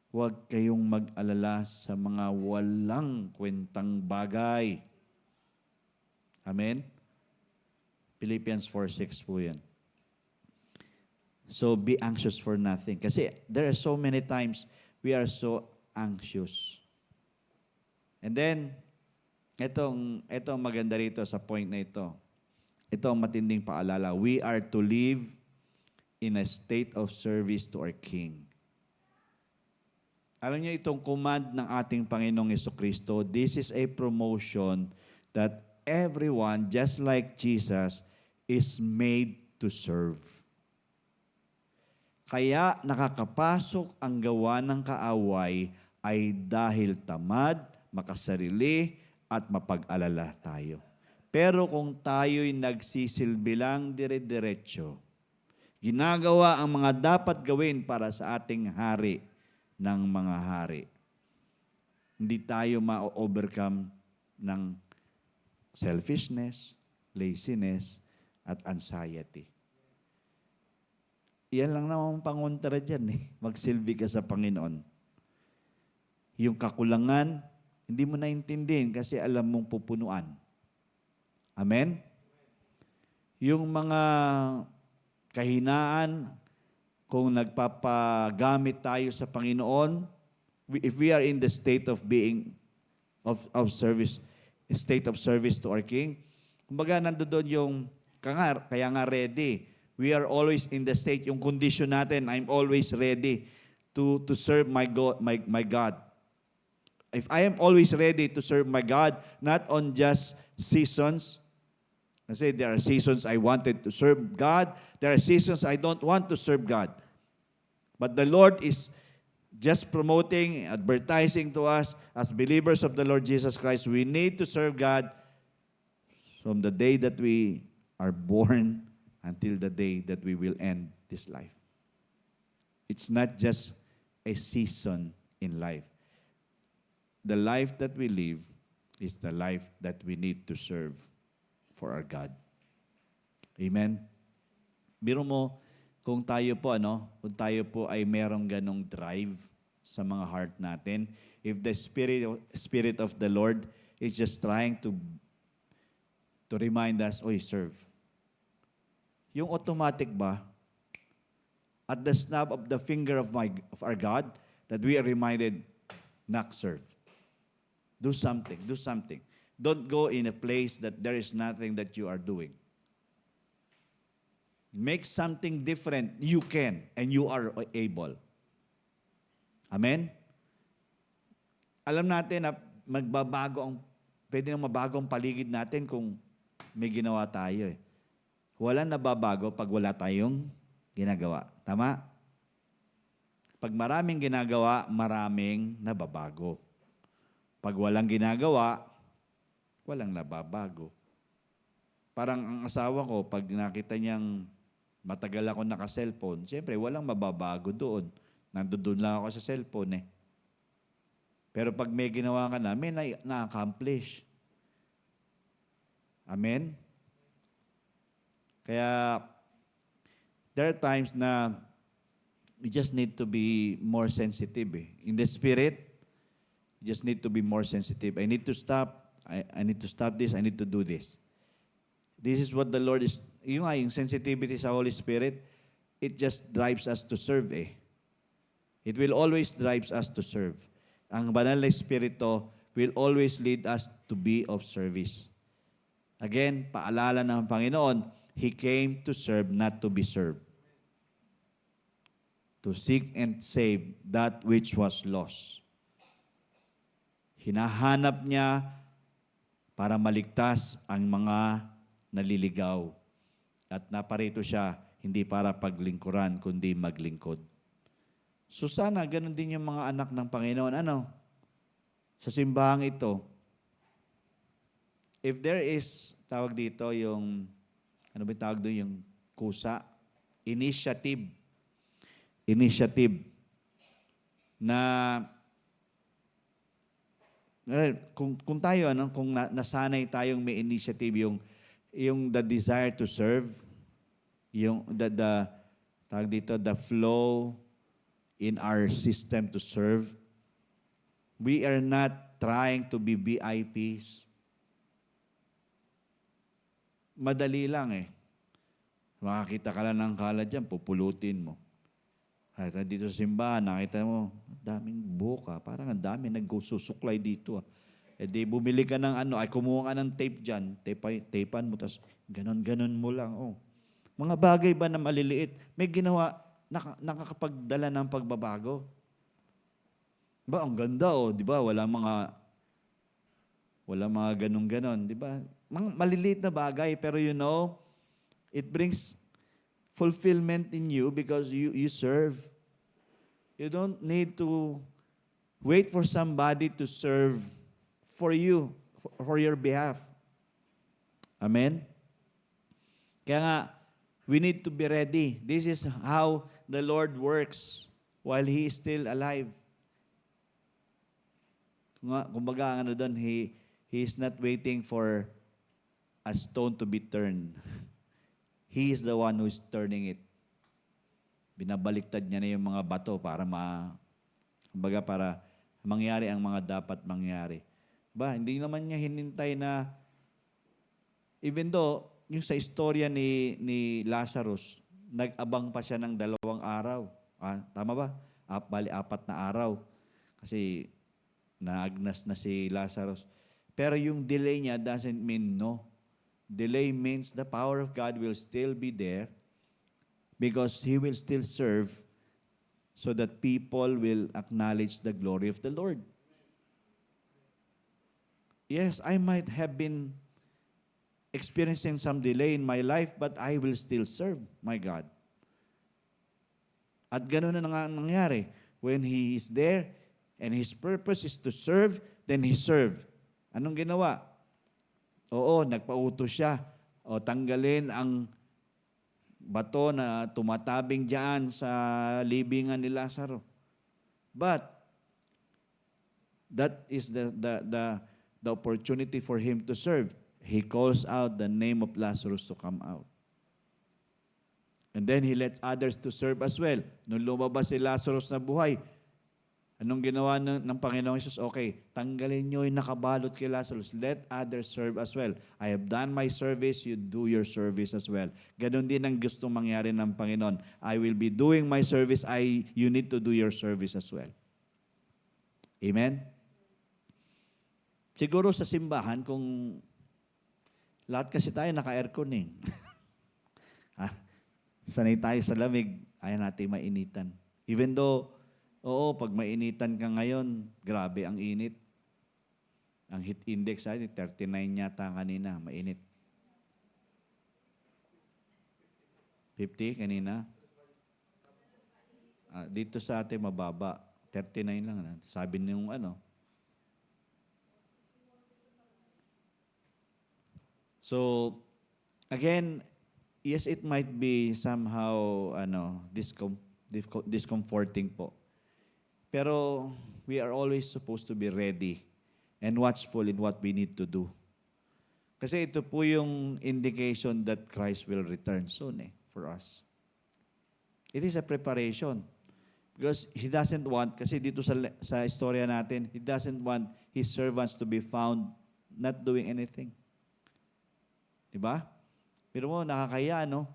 Huwag kayong mag-alala sa mga walang kwentang bagay. Amen? Philippians 4:6 po yan. So, be anxious for nothing. Kasi there are so many times we are so anxious. And then, itong maganda rito sa point na ito. Ito ang matinding paalala. We are to live in a state of service to our King. Alam niyo itong command ng ating Panginoong Jesucristo, this is a promotion that everyone, just like Jesus, is made to serve. Kaya nakakapasok ang gawa ng kaaway ay dahil tamad, makasarili, at mapag-alala tayo. Pero kung tayo'y nagsisilbi lang dire-diretso, ginagawa ang mga dapat gawin para sa ating hari ng mga hari, hindi tayo ma-overcome ng selfishness, laziness, at anxiety. Iyan lang naman pangontra dyan eh. Magsilbi ka sa Panginoon. Yung kakulangan, hindi mo naintindihin kasi alam mong pupunuan. Amen? Yung mga kahinaan, kung nagpapagamit tayo sa Panginoon, if we are in the state of being of service, state of service to our King, kumbaga nandoon yung, kaya nga ready. We are always in the state, yung condition natin, I'm always ready to serve my God. If I am always ready to serve my God, not on just seasons, kasi there are seasons I wanted to serve God, there are seasons I don't want to serve God. But the Lord is just promoting, advertising to us as believers of the Lord Jesus Christ, we need to serve God from the day that we are born until the day that we will end this life. It's not just a season in life. The life that we live is the life that we need to serve for our God. Amen? Biro mo, kung tayo po ay merong ganong drive sa mga heart natin, if the Spirit of the Lord is just trying to remind us, serve. Yung automatic ba, at the snap of the finger of our God, that we are reminded, not serve. Do something, do something. Don't go in a place that there is nothing that you are doing. Make something different. You can, and you are able. Amen? Alam natin na pwede nang mabago ang paligid natin kung may ginawa tayo eh. Walang nababago pag wala tayong ginagawa. Tama? Pag maraming ginagawa, maraming nababago. Pag walang ginagawa, walang nababago. Parang ang asawa ko, pag nakita niyang matagal ako naka-cellphone, siyempre walang mababago doon. Nandoon lang ako sa cellphone eh. Pero pag may ginawa ka na, may na-accomplish. Amen? Kaya, there are times na we just need to be more sensitive. In the spirit, you just need to be more sensitive. I need to stop. I need to stop this. I need to do this. This is what the Lord is, yung sensitivity sa Holy Spirit, it just drives us to serve eh. It will always drives us to serve. Ang banal na Espiritu will always lead us to be of service. Again, paalala ng Panginoon, He came to serve, not to be served. To seek and save that which was lost. Hinahanap niya para maligtas ang mga naliligaw. At naparito siya, hindi para paglingkuran, kundi maglingkod. So sana, ganun din yung mga anak ng Panginoon. Sa simbahang ito, if there is, tawag dito yung, ano ba tawag doon, yung kusa? Initiative na kung tayo kung nasanay tayong may initiative yung the desire to serve, yung the tawag dito the flow in our system to serve, we are not trying to be VIPs. Madali lang eh. Makakita ka lang ng kalat dyan, pupulutin mo. At dito sa simbahan, nakita mo, daming buka, parang ang dami nagsusuklay dito. Eh di bumili ka ng kumuha ka ng tape dyan, tapean mo, tapos ganon mo lang. Mga bagay ba na maliliit, may ginawa, nakakapagdala ng pagbabago. Diba, ang ganda di ba? Wala mga ganon, di ba? Mga maliliit na bagay, pero it brings fulfillment in you because you serve. You don't need to wait for somebody to serve for you, for your behalf. Amen? Kaya nga, we need to be ready. This is how the Lord works while He is still alive. Kumbaga, doon, He is not waiting for a stone to be turned. He is the one who is turning it. Binabaliktad niya na yung mga bato para para mangyari ang mga dapat mangyari. Hindi naman niya hinintay na, even though, yung sa istorya ni Lazarus, nag-abang pa siya ng 2 araw. Tama ba? 4 na araw. Kasi naagnas na si Lazarus. Pero yung delay niya doesn't mean no. Delay means the power of God will still be there because He will still serve so that people will acknowledge the glory of the Lord. Yes, I might have been experiencing some delay in my life, but I will still serve my God. At ganoon na nga nangyari. When He is there and His purpose is to serve, then He served. Anong ginawa? Nagpautos siya. Tanggalin ang bato na tumatabing diyan sa libingan ni Lazaro. But that is the opportunity for him to serve. He calls out the name of Lazarus to come out. And then He let others to serve as well. Nung lumabas si Lazarus na buhay, anong ginawa ng Panginoong Jesus? Okay, tanggalin niyo yung nakabalot kay Lazarus. Let others serve as well. I have done my service, you do your service as well. Ganon din ang gustong mangyari ng Panginoon. I will be doing my service, you need to do your service as well. Amen? Siguro sa simbahan, kung lahat kasi tayo naka-aircon eh. Sanay tayo sa lamig, ayaw natin mainitan. Even though, pag mainitan ka ngayon, grabe ang init. Ang heat index ay 39 yata kanina, mainit. 50 kanina. Dito sa atin mababa, 39 lang. Sabi niyong So, again, yes, it might be somehow discomforting po. Pero we are always supposed to be ready and watchful in what we need to do. Kasi ito po yung indication that Christ will return soon for us. It is a preparation. Because He doesn't want, kasi dito sa istorya natin, He doesn't want His servants to be found not doing anything. Diba? Pero mo, nakakaya, no?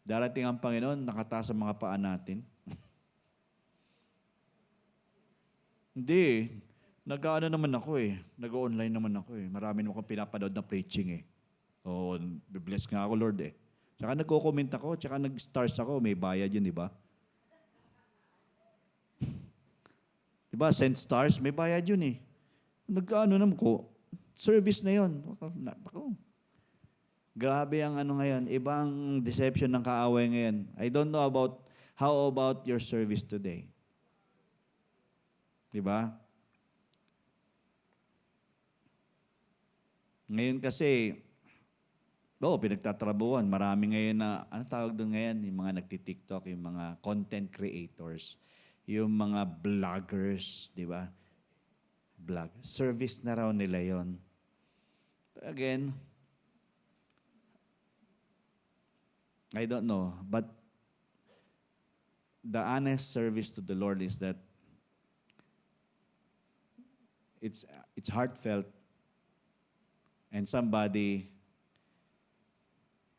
Darating ang Panginoon, nakataas sa mga paa natin. Hindi. Nag-ano naman ako Nag-online naman ako Marami naman akong pinapanood na preaching Oo, bless nga ako, Lord Tsaka nagko-comment ako, tsaka nag-stars ako, may bayad yun, di ba? Di ba, send stars, may bayad yun Nag-ano naman ko, service na yun. Ako. Grabe ang ngayon, ibang deception ng kaaway ngayon. I don't know how about your service today? Di ba? Ngayon kasi, pinagtatrabuhan. Marami ngayon na, ano tawag doon ngayon? Yung mga nagti-TikTok, yung mga content creators, yung mga vloggers, di ba? Vlog. Service na raw nila yon. Again, I don't know, but the honest service to the Lord is that it's heartfelt and somebody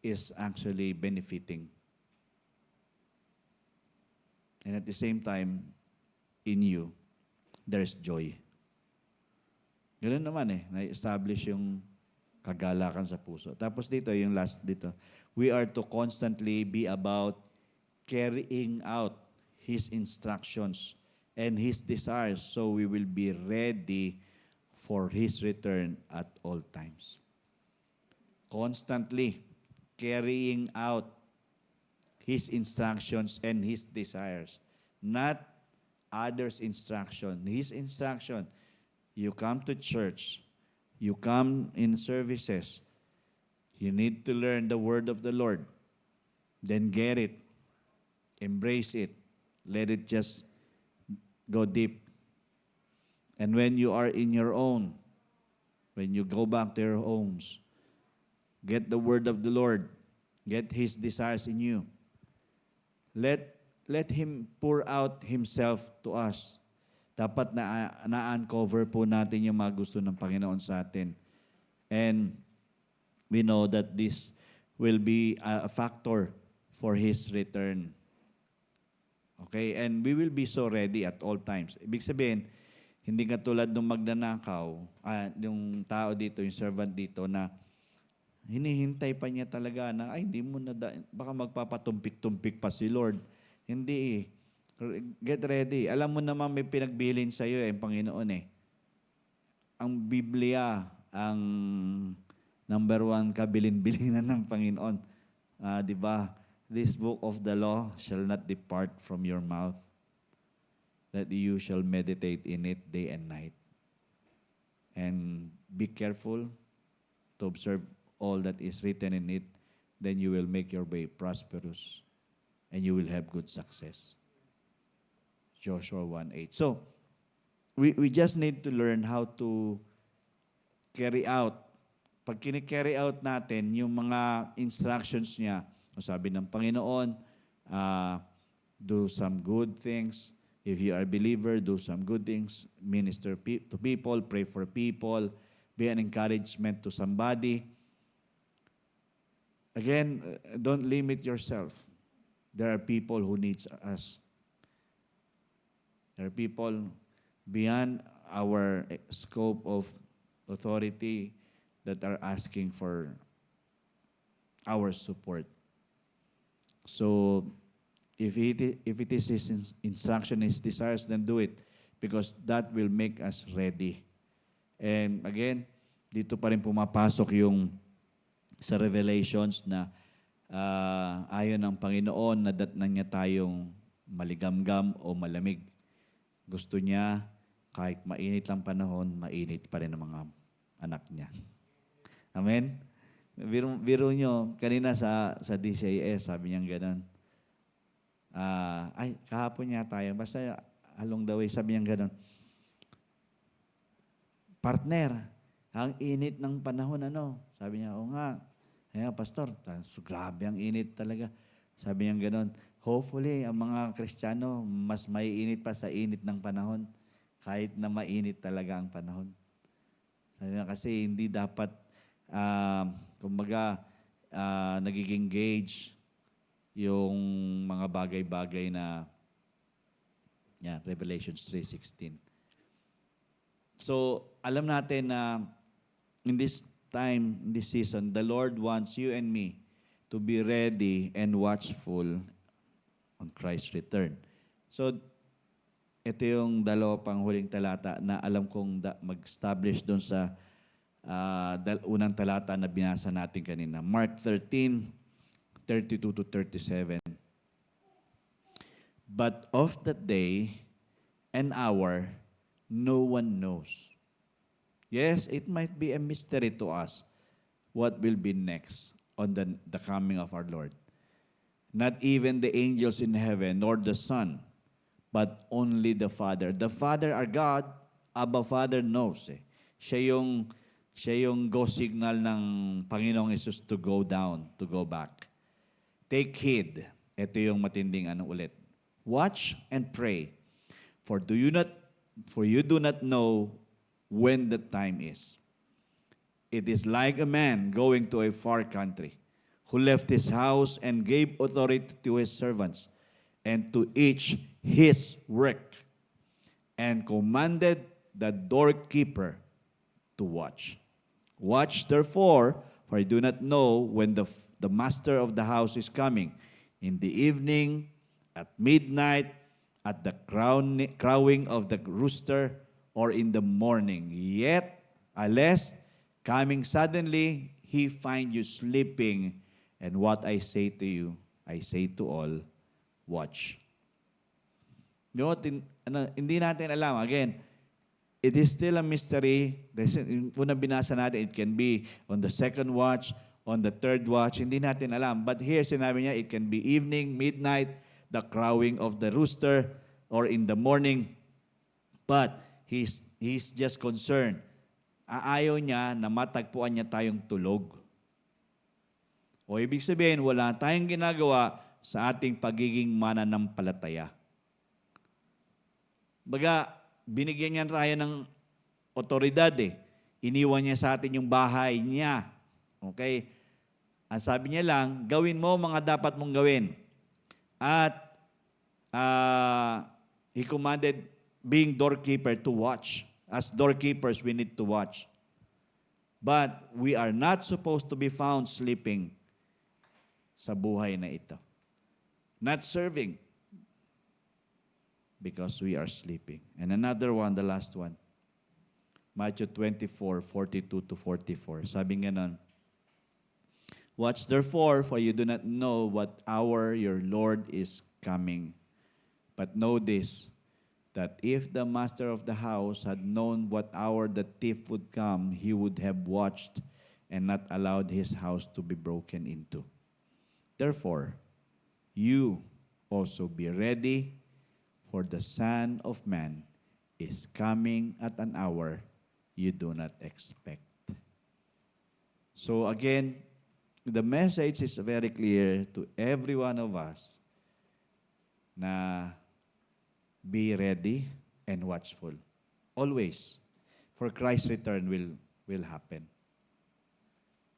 is actually benefiting. And at the same time, in you, there's joy. Ganun naman na-establish yung kagalakan sa puso. Tapos dito, yung last dito, we are to constantly be about carrying out His instructions and His desires so we will be ready for His return at all times. Constantly carrying out His instructions and His desires. Not others' instruction. His instruction. You come to church. You come in services. You need to learn the word of the Lord. Then get it. Embrace it. Let it just go deep. And when you are in your own, when you go back to your homes, get the word of the Lord. Get His desires in you. Let Him pour out Himself to us. Dapat na-uncover po natin yung mga gusto ng Panginoon sa atin. And we know that this will be a factor for His return. Okay? And we will be so ready at all times. Ibig sabihin, hindi katulad nung magnanakaw, yung tao dito, yung servant dito na hinihintay pa niya talaga na, hindi mo na, baka magpapatumpik-tumpik pa si Lord. Hindi Get ready. Alam mo naman may pinagbilin sa iyo ang Panginoon Ang Biblia, ang number 1 kabilin-bilinan ng Panginoon. Di ba? This book of the law shall not depart from your mouth, that you shall meditate in it day and night. And be careful to observe all that is written in it, then you will make your way prosperous and you will have good success. Joshua 1:8. So, we just need to learn how to carry out. Pag kini-carry out natin yung mga instructions niya, sabi ng Panginoon, do some good things. If you are a believer, do some good things. Minister to people, pray for people, be an encouragement to somebody. Again, don't limit yourself. There are people who needs us. There are people beyond our scope of authority that are asking for our support. So, if it is His instruction, His desires, then do it because that will make us ready. And again, dito pa rin pumapasok yung sa Revelations na ayon ng Panginoon na datnan niya tayong maligamgam o malamig. Gusto niya, kahit mainit lang panahon, mainit pa rin ang mga anak niya. Amen? Biro nyo, kanina sa DCIS, sabi niya gano'n. Ay, kahapon niya tayo. Basta along the way, sabi niya gano'n. Partner, ang init ng panahon, ano? Sabi niya, oo nga. Kaya, pastor, grabe ang init talaga. Sabi niya gano'n. Hopefully, ang mga Kristiyano, mas maiinit pa sa init ng panahon. Kahit na mainit talaga ang panahon. Sabi niya, kasi hindi dapat, kumbaga, nagiging gauge yung mga bagay-bagay na Revelation 3:16. So, alam natin na in this time, in this season, the Lord wants you and me to be ready and watchful on Christ's return. So, ito yung dalawa pang huling talata na alam kong mag-establish doon sa unang talata na binasa natin kanina. Mark 13:32-37. But of that day and hour, no one knows. Yes, it might be a mystery to us what will be next on the coming of our Lord. Not even the angels in heaven, nor the Son, but only the Father. The Father, our God, Abba Father knows. Siya yung go signal ng Panginoong Hesus to go down, to go back. Take heed. Ito yung matinding ulit. Watch and pray, for you do not know when the time is. It is like a man going to a far country, who left his house and gave authority to his servants, and to each his work, and commanded the doorkeeper to watch. Watch therefore, for you do not know when the master of the house is coming, in the evening, at midnight, at the crowing of the rooster, or in the morning. Yet, unless coming suddenly, he find you sleeping, and what I say to you, I say to all, watch. Hindi natin alam. Again, it is still a mystery. Yung unang binasa natin, it can be on the second watch, on the third watch. Hindi natin alam. But here, sinabi niya, it can be evening, midnight, the crowing of the rooster, or in the morning. But he's just concerned. Ayaw niya na matagpuan niya tayong tulog. O ibig sabihin, wala tayong ginagawa sa ating pagiging mananampalataya. Baga, binigyan niya tayo ng otoridad Iniwan niya sa atin yung bahay niya. Okay? Ang sabi niya lang, gawin mo mga dapat mong gawin. At he commanded being doorkeeper to watch. As doorkeepers, we need to watch. But we are not supposed to be found sleeping sa buhay na ito. Not serving because we are sleeping. And another one, the last one. Matthew 24:42-44. Sabi nga nun, watch therefore, for you do not know what hour your Lord is coming. But know this, that if the master of the house had known what hour the thief would come, he would have watched and not allowed his house to be broken into. Therefore, you also be ready, for the Son of Man is coming at an hour you do not expect. So again, the message is very clear to every one of us na be ready and watchful. Always. For Christ's return will happen.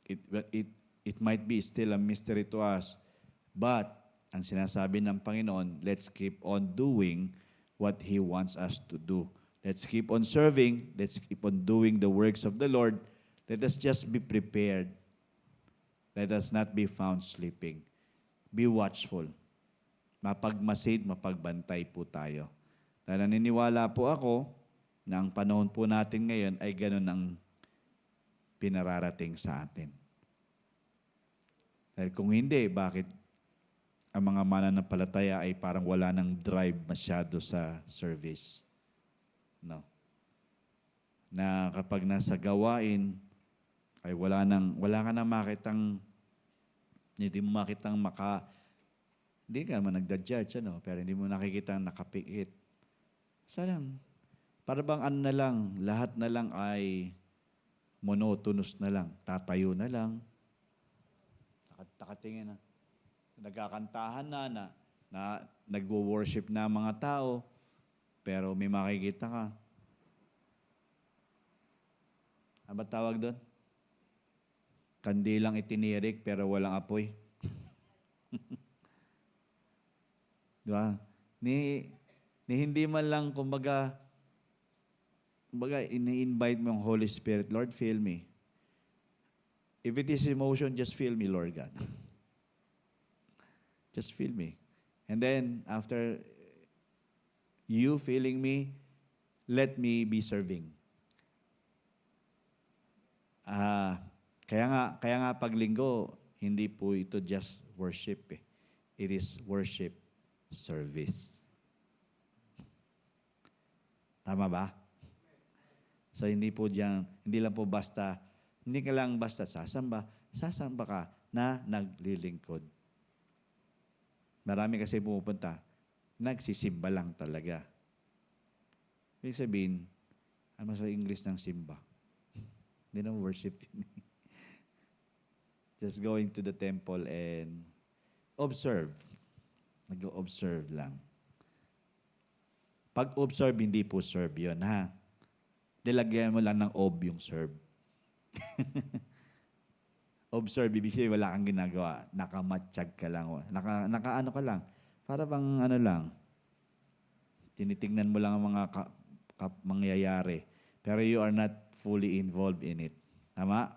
It might be still a mystery to us, but ang sinasabi ng Panginoon, let's keep on doing what He wants us to do. Let's keep on serving. Let's keep on doing the works of the Lord. Let us just be prepared. Let us not be found sleeping. Be watchful. Mapagmasid, mapagbantay po tayo. Dahil naniniwala po ako na ang panahon po natin ngayon ay ganun ang pinararating sa atin. Dahil kung hindi, bakit ang mga mananampalataya ay parang wala ng drive masyado sa service? No. Na kapag nasa gawain Ay wala ka nang makitang, hindi mo makitang hindi ka naman nagda-judge, pero hindi mo nakikita nakapikit. Sayang. Para bang ano na lang, lahat na lang ay monotonous na lang. Tatayo na lang. Nakatingin na. Nagkakantahan na nagwo-worship na ang mga tao, pero may makikita ka. Ano ba tawag doon? Kandilang itinirik pero walang apoy. Di ba? Ni hindi man lang, kumbaga, ini-invite mo yung Holy Spirit, Lord, fill me. If it is emotion, just fill me, Lord God. Just fill me. And then, after you filling me, let me be serving. Kaya nga pag linggo, hindi po ito just worship. It is worship service. Tama ba? So hindi lang po basta, hindi ka lang basta sasamba ka na naglilingkod. Marami kasi pumupunta, nagsisimba lang talaga. Ibig sabihin, ano sa English ng simba? Hindi na worship yun. Just going to the temple and observe. Nag-observe lang. Pag-observe, hindi po serve yun, ha? Dilagyan mo lang ng yung serve. Observe, ibig sabihin, wala kang ginagawa. Nakamatsyag ka lang. Naka-ano ka lang. Para bang ano lang. Tinitingnan mo lang ang mga mangyayari. Pero you are not fully involved in it. Tama?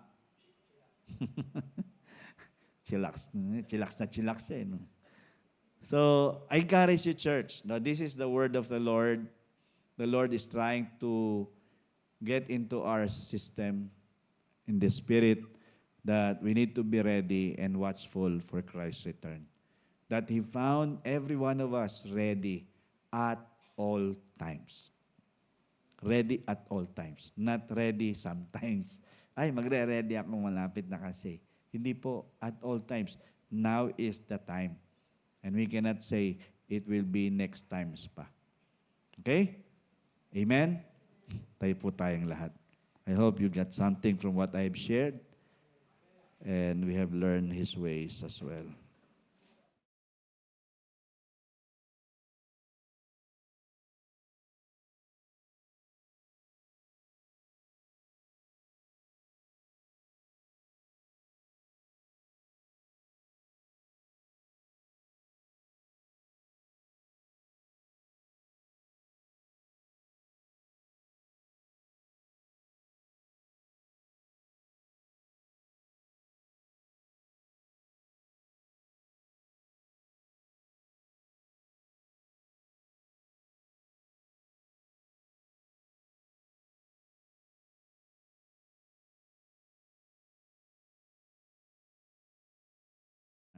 Chillax na chillax no? So, I encourage you, church. Now, this is the word of the Lord. The Lord is trying to get into our system in the spirit that we need to be ready and watchful for Christ's return. That He found every one of us ready at all times. Ready at all times. Not ready sometimes. Ay, magre-ready ako, malapit na kasi. Hindi po, at all times. Now is the time. And we cannot say, it will be next times pa. Okay? Amen? Tayo po tayong lahat. I hope you got something from what I have shared. And we have learned His ways as well.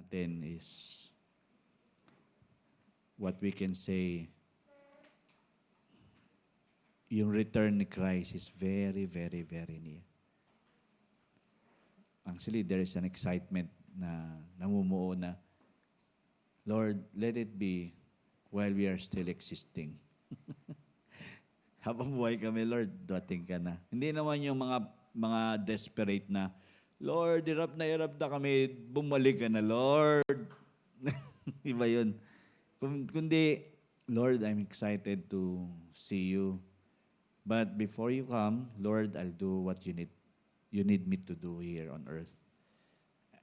Natin is what we can say, yung return ni Christ is very, very, very near. Actually, there is an excitement na namumuo na, Lord, let it be while we are still existing. Habang buhay kami, Lord, dating ka na. Hindi naman yung mga desperate na, Lord, hirap na kami, bumalik ka na, Lord. Iba yun. Kundi, Lord, I'm excited to see you. But before you come, Lord, I'll do what you need me to do here on earth.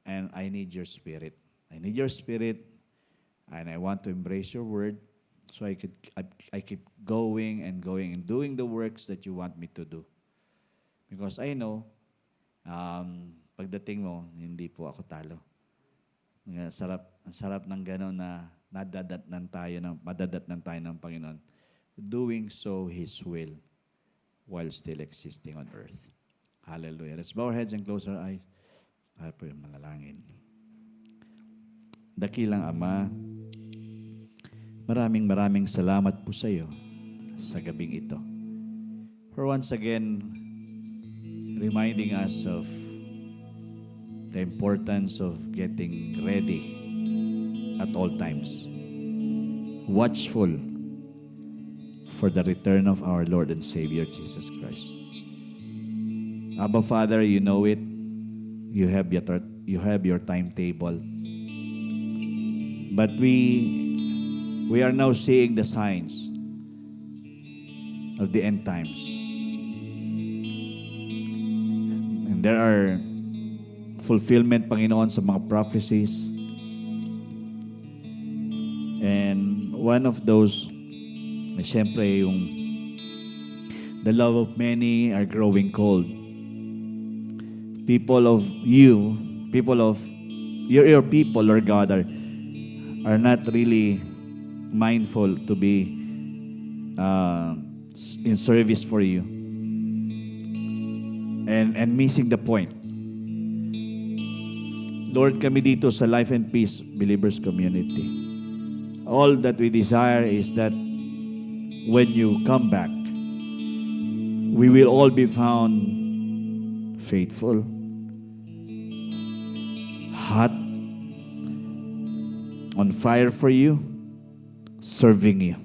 And I need your spirit. I need your spirit, and I want to embrace your word so I keep going and doing the works that you want me to do. Because I know, pagdating mo, hindi po ako talo. Ang sarap ng gano'n na madadatnan tayo ng Panginoon. Doing so His will while still existing on earth. Hallelujah. Let's bow our heads and close our eyes. Ay po yung manalangin. Dakilang Ama, maraming salamat po sa iyo sa gabing ito. For once again, reminding us of the importance of getting ready at all times. Watchful for the return of our Lord and Savior Jesus Christ. Abba Father, you know it. You have your timetable. But we are now seeing the signs of the end times. And there are fulfillment, Panginoon, sa mga prophecies. And one of those, siyempre, yung the love of many are growing cold. People of your people, Lord God, are not really mindful to be in service for you, and missing the point. Lord, kami dito sa Life and Peace Believers Community, all that we desire is that when you come back, we will all be found faithful, hot, on fire for you, serving you.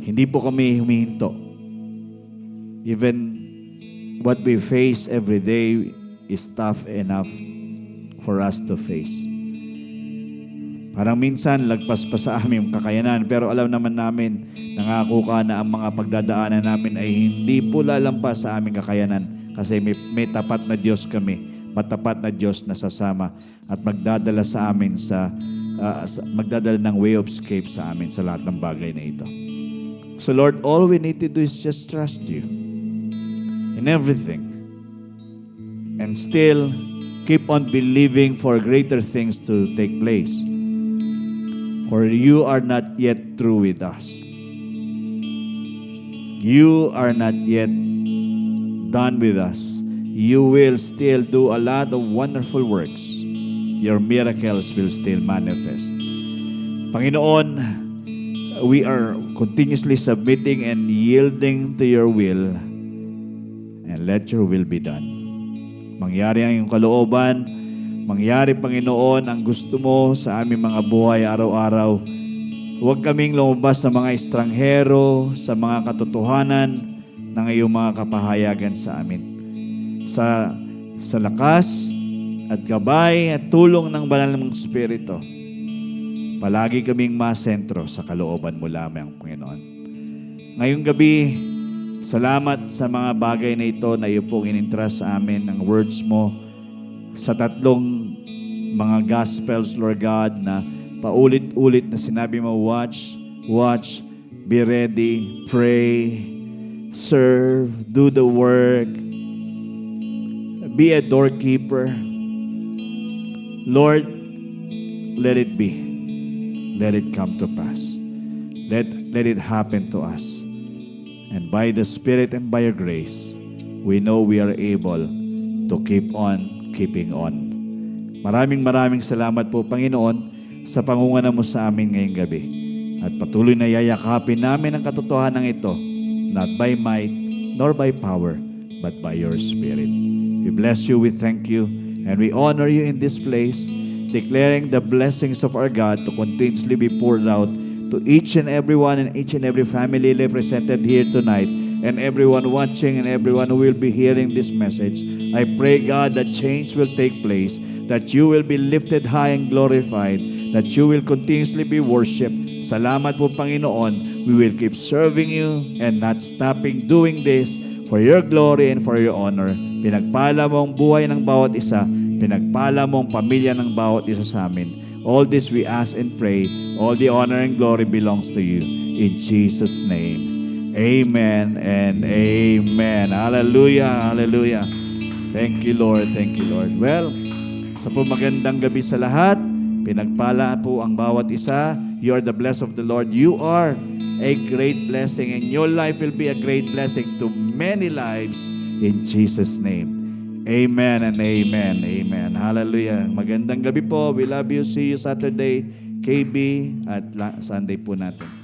Hindi po kami humihinto. Even what we face every day is tough enough for us to face. Parang minsan, lagpas pa sa aming kakayanan, pero alam naman namin, nangako ka na ang mga pagdadaanan namin ay hindi po lalampas sa aming kakayanan kasi may tapat na Diyos kami, matapat na Diyos na sasama at magdadala sa amin magdadala ng way of escape sa amin sa lahat ng bagay na ito. So Lord, all we need to do is just trust you in everything and still keep on believing for greater things to take place. For you are not yet through with us. You are not yet done with us. You will still do a lot of wonderful works. Your miracles will still manifest. Panginoon, we are continuously submitting and yielding to your will, and let your will be done. Mangyari ang iyong kalooban, mangyari, Panginoon, ang gusto mo sa aming mga buhay araw-araw. Huwag kaming lumabas sa mga estranghero, sa mga katotohanan ng iyong mga kapahayagan sa amin. Sa lakas at gabay at tulong ng banal mong Espiritu, palagi kaming masentro sa kalooban mo lamang, Panginoon. Ngayong gabi, salamat sa mga bagay na ito na iyo pong inintrust sa amin ng words mo sa tatlong mga Gospels, Lord God, na paulit-ulit na sinabi mo, watch, be ready, pray, serve, do the work, be a doorkeeper. Lord, let it be. Let it come to pass. Let it happen to us. And by the Spirit and by your grace, we know we are able to keep on keeping on. Maraming salamat po, Panginoon, sa pangunguna mo sa amin ngayong gabi. At patuloy na yayakapin namin ang katotohanan ito, not by might, nor by power, but by your Spirit. We bless you, we thank you, and we honor you in this place, declaring the blessings of our God to continuously be poured out to each and everyone and each and every family represented here tonight, and everyone watching and everyone who will be hearing this message. I pray, God, that change will take place, that you will be lifted high and glorified, that you will continuously be worshipped. Salamat po, Panginoon. We will keep serving you and not stopping doing this for your glory and for your honor. Pinagpala mo ang buhay ng bawat isa. Pinagpala mo ang pamilya ng bawat isa sa amin. All this we ask and pray. All the honor and glory belongs to you. In Jesus' name. Amen and amen. Hallelujah, hallelujah. Thank you, Lord. Thank you, Lord. Well, sa po magandang gabi sa lahat. Pinagpala po ang bawat isa. You are the blessed of the Lord. You are a great blessing, and your life will be a great blessing to many lives in Jesus' name. Amen and amen. Amen. Hallelujah. Magandang gabi po. We love you. See you Saturday, KB, at Sunday po natin.